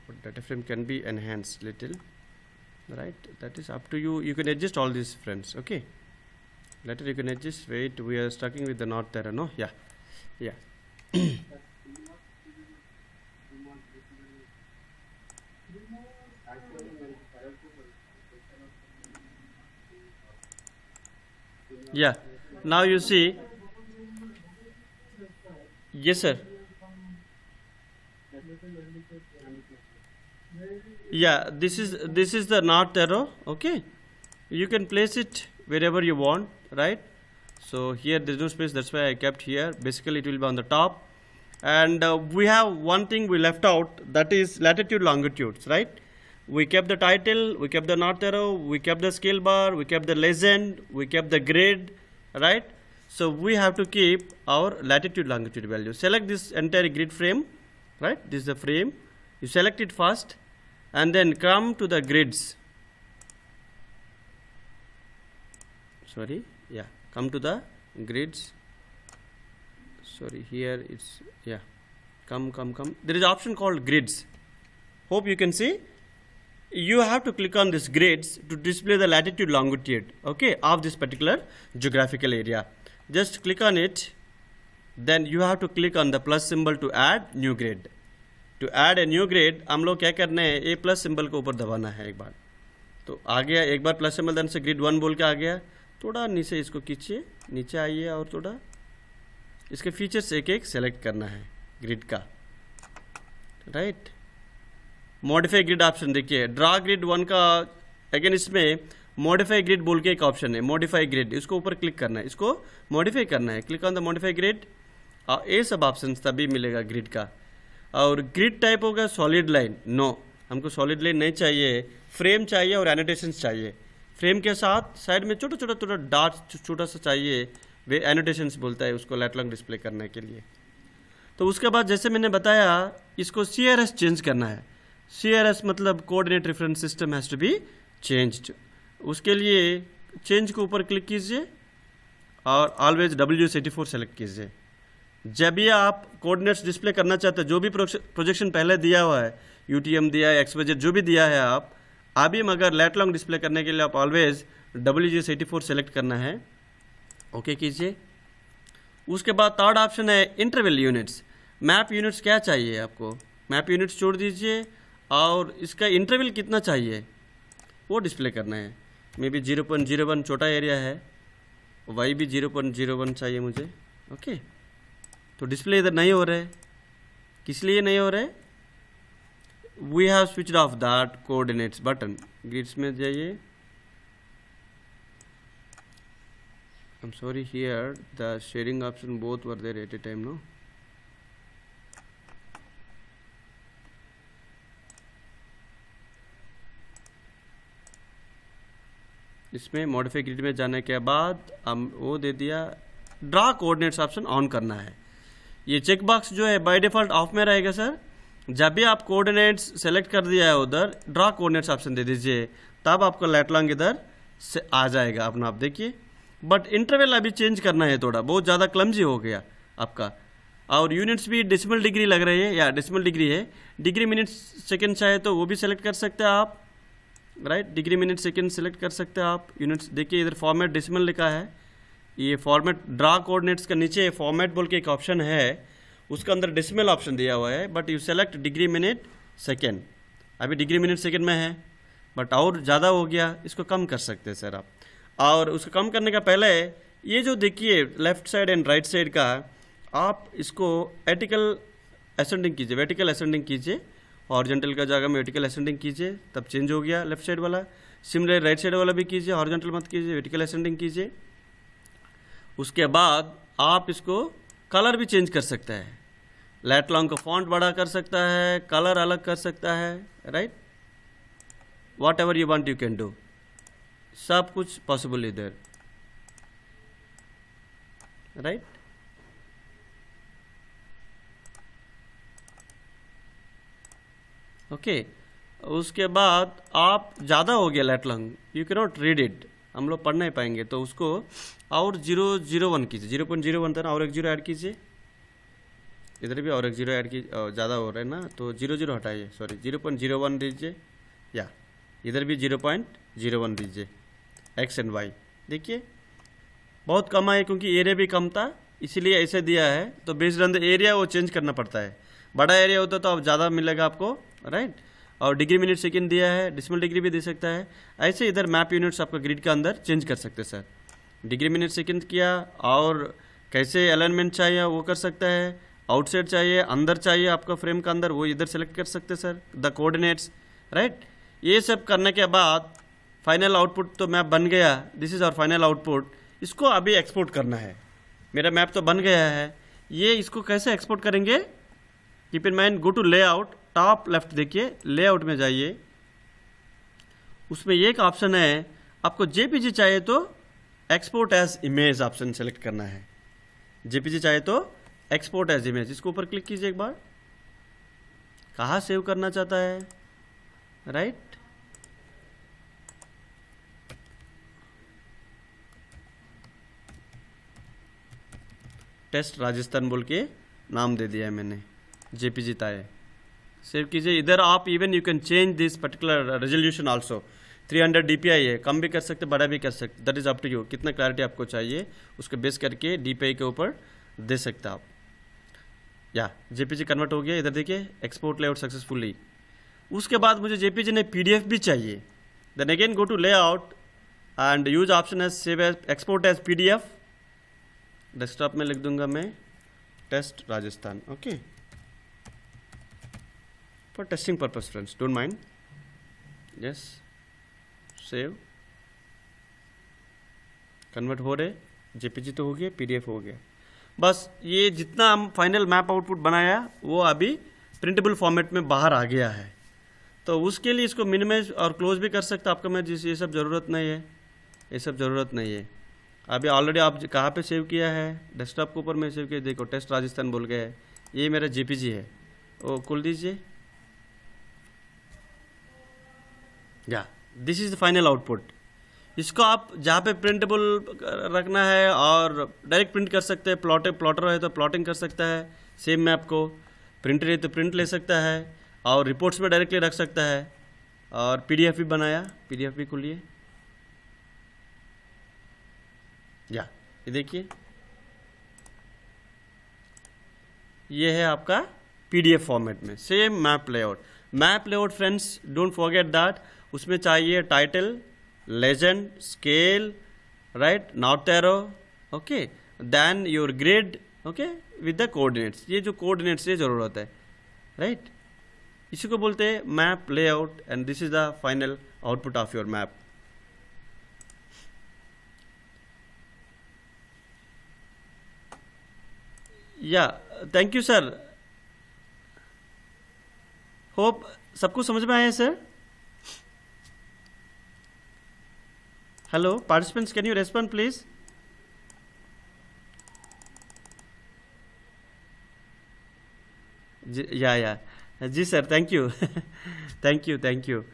But data frame can be enhanced little, right? That is up to you. You can adjust all these, friends, okay? Later you can adjust. Wait, we are starting with the north arrow, no? Yeah. Yeah, now you see. Yes sir. Yeah, this is the north arrow, okay? You can place it wherever you want, right? So here there is no space, that's why I kept here. Basically it will be on the top. And we have one thing we left out, that is latitude, longitudes, right? We kept the title, we kept the north arrow, we kept the scale bar, we kept the legend, we kept the grid, right? So we have to keep our latitude, longitude value. Select this entire grid frame, right? This is the frame. You select it first and then come to the grids. Sorry, yeah, come to the grids. Sorry, here it's, yeah, come. There is an option called grids. Hope you can see. You have to click on this grids to display the latitude, longitude, okay, of this particular geographical area. Just click on it. Then you have to click on the plus symbol to add new grid. To add a new grid, हम लोग क्या करना है, ए plus symbol को ऊपर दबाना है एक बार, तो आ गया एक बार प्लस सिंबल, देन से ग्रिड 1 बोल के आ गया। थोड़ा नीचे इसको खींचिए, नीचे आइए और थोड़ा इसके फीचर्स एक एक सेलेक्ट करना है ग्रिड का, राइट। मॉडिफाई ग्रिड ऑप्शन देखिए, ड्रा ग्रिड 1 का अगेन इसमें मॉडिफाई ग्रिड बोल के एक ऑप्शन है, मॉडिफाई ग्रिड, इसको ऊपर क्लिक करना है, इसको मॉडिफाई करना है, click on the modify grid. ये सब ऑप्शन तभी मिलेगा ग्रिड का। और ग्रिड टाइप होगा सॉलिड लाइन, नो हमको सॉलिड लाइन नहीं चाहिए, फ्रेम चाहिए और एनोटेशंस चाहिए। फ्रेम के साथ साइड में छोटा छोटा छोटा डॉट छोटा सा चाहिए, वे एनोटेशंस बोलता है उसको लेट लॉन्ग डिस्प्ले करने के लिए। तो उसके बाद जैसे मैंने बताया इसको CRS चेंज करना है। CRS मतलब coordinate reference system has to be changed. उसके लिए चेंज के ऊपर क्लिक कीजिए और ऑलवेज WS84 सेलेक्ट कीजिए। जब भी आप कोऑर्डिनेट्स डिस्प्ले करना चाहते हैं, जो भी प्रोजेक्शन पहले दिया हुआ है, UTM दिया है, XYZ जो भी दिया है आप, अभी मगर लेट लॉन्ग डिस्प्ले करने के लिए आप ऑलवेज WS84 सेलेक्ट करना है, ओके कीजिए। उसके बाद थर्ड ऑप्शन है इंटरवल यूनिट्स। मैप यूनिट्स क्या चाहिए आपको, मैप यूनिट्स छोड़ दीजिए और इसका इंटरवल कितना चाहिए वो डिस्प्ले करना है। मे बी 0.01 छोटा एरिया है, वाई भी 0.01 चाहिए मुझे, ओके। तो डिस्प्ले इधर नहीं हो रहा है, किस लिए नहीं हो रहा है? We have switched off that coordinates button. Grids में जाइए, I'm sorry, here the sharing option both were there at a time, no? इसमें मॉडिफाई ग्रिड में जाने के बाद हम वो दे दिया, ड्रा कोऑर्डिनेट्स ऑप्शन ऑन करना है। ये चेक बॉक्स जो है बाय डिफ़ॉल्ट ऑफ में रहेगा सर। जब भी आप कोऑर्डिनेट्स सेलेक्ट कर दिया है उधर ड्रा कोऑर्डिनेट्स ऑप्शन दे दीजिए, तब आपको लेट लॉन्ग इधर से आ जाएगा अपना। आप देखिए, बट इंटरवल अभी चेंज करना है, थोड़ा बहुत ज़्यादा क्लमजी हो गया आपका। और यूनिट्स भी डेसिमल डिग्री लग रही है, या डेसिमल डिग्री है, डिग्री मिनट सेकेंड चाहे तो वो भी सेलेक्ट कर सकते हैं आप, right. Degree minute second select कर सकते हैं आप। यूनिट्स देखिए इधर फॉर्मेट डेसिमल लिखा है, ये फॉर्मेट ड्रा कोऑर्डिनेट्स का नीचे फॉर्मेट बोल के एक ऑप्शन है, उसका अंदर डेसिमल ऑप्शन दिया हुआ है, but you select degree minute second. अभी डिग्री मिनट सेकेंड में है, बट और ज़्यादा हो गया, इसको कम कर सकते हैं सर आप। और उसको कम करने का पहले ये जो देखिए left side and right side का, आप इसको वर्टिकल असेंडिंग कीजिए, वर्टिकल असेंडिंग कीजिए, हॉरिजॉन्टल का जगह में वर्टिकल असेंडिंग कीजिए, तब चेंज हो गया लेफ्ट साइड वाला। सिमिलर राइट साइड वाला भी कीजिए, हॉरिजॉन्टल मत कीजिए, वर्टिकल असेंडिंग कीजिए। उसके बाद आप इसको कलर भी चेंज कर सकता है, लेट लॉन्ग का फॉन्ट बड़ा कर सकता है, कलर अलग कर सकता है, right. What ever you want you can do, सब कुछ पॉसिबल इधर, राइट। ओके, उसके बाद आप ज़्यादा हो गया let long, you can not read it, हम लोग पढ़ नहीं पाएंगे, तो उसको और 0.01 कीजिए, 0.01 था ना, और एक जीरो ऐड कीजिए। इधर भी और एक जीरो ऐड कीजिए, ज़्यादा हो रहा है ना, तो 0.0 हटाइए, सॉरी 0.01 दीजिए, या इधर भी 0.01 दीजिए। एक्स एंड वाई देखिए बहुत कम आए, क्योंकि एरिया भी कम था इसीलिए ऐसे दिया है। तो बेस्ड ऑन द एरिया वो चेंज करना पड़ता है, बड़ा एरिया होता तो अब ज़्यादा मिलेगा आपको, राइट। और डिग्री मिनट सेकेंड दिया है, डेसिमल डिग्री भी दे सकता है। ऐसे इधर मैप यूनिट्स आपका ग्रिड के अंदर चेंज कर सकते हैं सर। डिग्री मिनट सेकेंड किया, और कैसे अलाइनमेंट चाहिए वो कर सकता है, आउटसाइड चाहिए, अंदर चाहिए आपका फ्रेम का अंदर, वो इधर सेलेक्ट कर सकते हैं सर, द कोऑर्डिनेट्स, राइट। ये सब करने के बाद फाइनल आउटपुट तो मैप बन गया, this is our final output. इसको अभी एक्सपोर्ट करना है, मेरा मैप तो बन गया है, ये इसको कैसे एक्सपोर्ट करेंगे, keep in mind, go to layout, top left देखिए, लेआउट में जाइए, उसमें एक ऑप्शन है, आपको जेपीजी चाहिए तो export as image option select करना है। जेपीजी चाहिए तो एक्सपोर्ट एज इमेज, इसको ऊपर क्लिक कीजिए एक बार। कहाँ सेव करना चाहता है, राइट। टेस्ट राजस्थान बोल के नाम दे दिया है मैंने, जेपीजी ताए, सेव कीजिए। इधर आप even you can change this particular resolution also, 300 DPI है, कम भी कर सकते, बड़ा भी कर सकते, that is up to you, कितना क्लैरिटी आपको चाहिए उसके बेस करके DPI के ऊपर दे सकते आप। या जेपीजी कन्वर्ट हो गया, इधर देखिए एक्सपोर्ट लेआउट सक्सेसफुली। उसके बाद मुझे जेपीजी ने PDF भी चाहिए, then again go to layout and use option as save as export as PDF। Desktop में लिख दूंगा मैं test Rajasthan, okay, for testing purpose friends, don't mind, yes save, convert हो रहे, जेपीजी तो हो गया, पीडीएफ हो गया। बस ये जितना हम फाइनल मैप आउटपुट बनाया वो अभी प्रिंटेबल फॉर्मेट में बाहर आ गया है। तो उसके लिए इसको मिनिमाइज और क्लोज भी कर सकता आपका मैं, जिस ये सब ज़रूरत नहीं है, ये सब ज़रूरत नहीं है। अभी ऑलरेडी आप कहाँ पे सेव किया है, डेस्कटॉप के ऊपर मैं सेव किया, देखो टेस्ट राजस्थान बोल के है, ये मेरा जेपीजी है, वो खोल दीजिए। या this is the final output. इसको आप जहाँ पे प्रिंटेबल रखना है और डायरेक्ट प्रिंट कर सकते हैं, प्लॉटर है तो प्लॉटिंग कर सकता है सेम मैप को, प्रिंटर है तो प्रिंट ले सकता है और रिपोर्ट्स में डायरेक्टली रख सकता है, और पीडीएफ भी बनाया, पीडीएफ भी खोलिए। या ये देखिए, ये है आपका पीडीएफ फॉर्मेट में same map layout. Map layout friends don't forget that, उसमें चाहिए title, legend, scale, right, north arrow, okay, then your grid, okay, with the coordinates। ये जो coordinates ये जरूरत है, right, इसी को बोलते हैं map layout and this is the final output of your map। या थैंक यू सर, होप सबको समझ में आया sir. Hello, participants, can you respond, please? जी sir, thank you thank you thank you.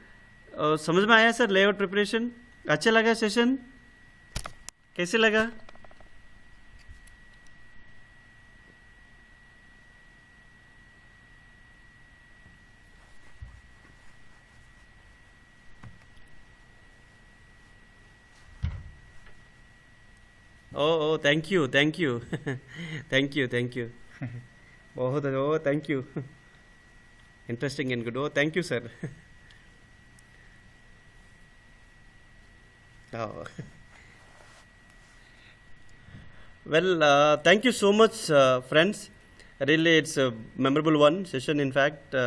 समझ में आया सर लेआउट प्रिपरेशन? अच्छा लगा सेशन? कैसे लगा? Oh thank you thank you thank you thank you बहुत, oh thank you, interesting and good, oh thank you sir. Well, thank you so much, friends. Really, it's a memorable one session. In fact,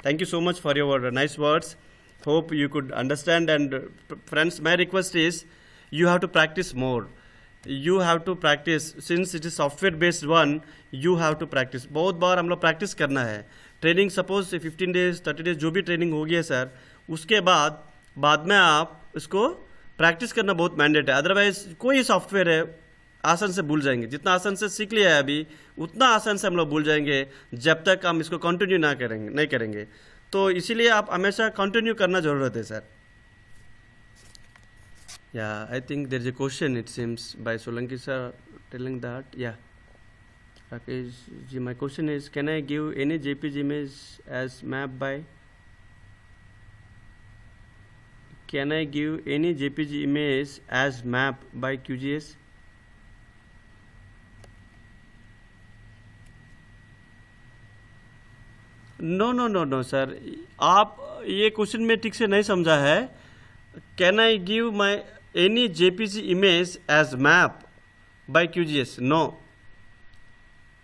thank you so much for your nice words. Hope you could understand. And friends, my request is, you have to practice more. You have to practice, since it is software based one, you have to practice। बहुत बार हम लोग practice करना है। Training suppose 15 days 30 days जो भी training होगी है sir, उसके बाद में आप इसको प्रैक्टिस करना बहुत मैंडेट है। अदरवाइज कोई सॉफ्टवेयर है आसान से भूल जाएंगे, जितना आसान से सीख लिया है अभी उतना आसान से हम लोग भूल जाएंगे जब तक हम इसको कंटिन्यू नहीं करेंगे। तो इसीलिए आप हमेशा कंटिन्यू करना ज़रूरत है sir. Yeah, I think there is a question, it seems, by Solanki sir telling that. Yeah. Rakesh ji, my question is, can I give any JPG image as map by? Can I give any JPG image as map by QGIS? No, sir. आप ये question में ठीक से नहीं समझा है। Can I give my any JPG image as map by QGIS? No,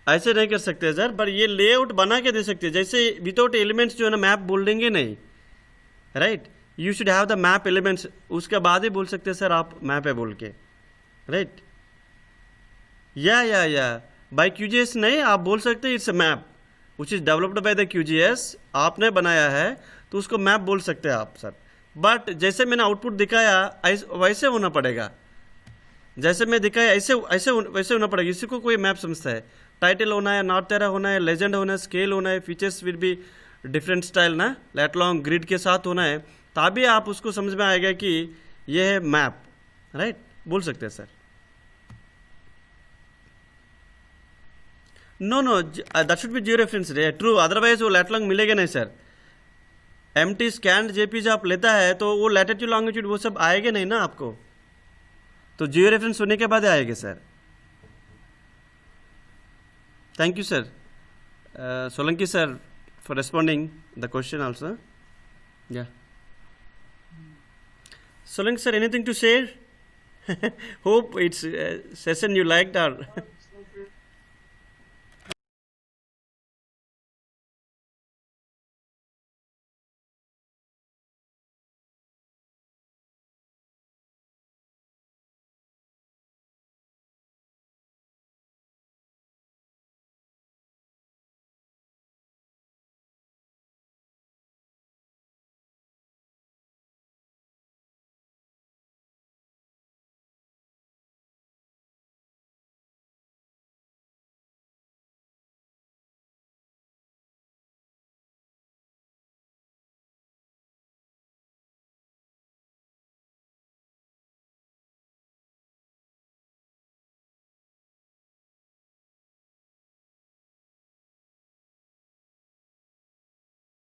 ऐसे नहीं कर सकते सर, पर ये लेआउट बना के दे सकते हैं। जैसे विदाउट एलिमेंट्स जो है ना मैप बोल देंगे नहीं, right, you should have the map elements, उसके बाद ही बोल सकते हैं सर आप मैप है बोल के, राइट। या बाय QGIS नहीं, आप बोल सकते हैं it's a map which is developed by the QGIS, आपने बनाया है तो उसको मैप बोल सकते हैं आप सर। बट जैसे मैंने आउटपुट दिखाया वैसे होना पड़ेगा, जैसे मैं दिखाया वैसे होना पड़ेगा। इसी को कोई मैप समझता है। टाइटल होना है, नॉर्थ एरा होना है, लेजेंड होना है, स्केल होना है, features will be different style ना, लेट लॉन्ग ग्रिड के साथ होना है, तभी आप उसको समझ में आएगा कि ये है मैप, राइट, बोल सकते हैं sir. Know that should be geo reference true, otherwise वो लेट लॉन्ग मिलेगा नहीं सर। एमटी स्कैन जेपीजी आप लेता है तो वो लैटिट्यूड लॉन्गिट्यूड वो सब आएगा नहीं ना आपको, तो जियो रेफरेंस होने के बाद आएगा sir. Thank you sir, Solanki sir, for responding the question also. Yeah Solanki sir, anything to share? Hope it's session you liked or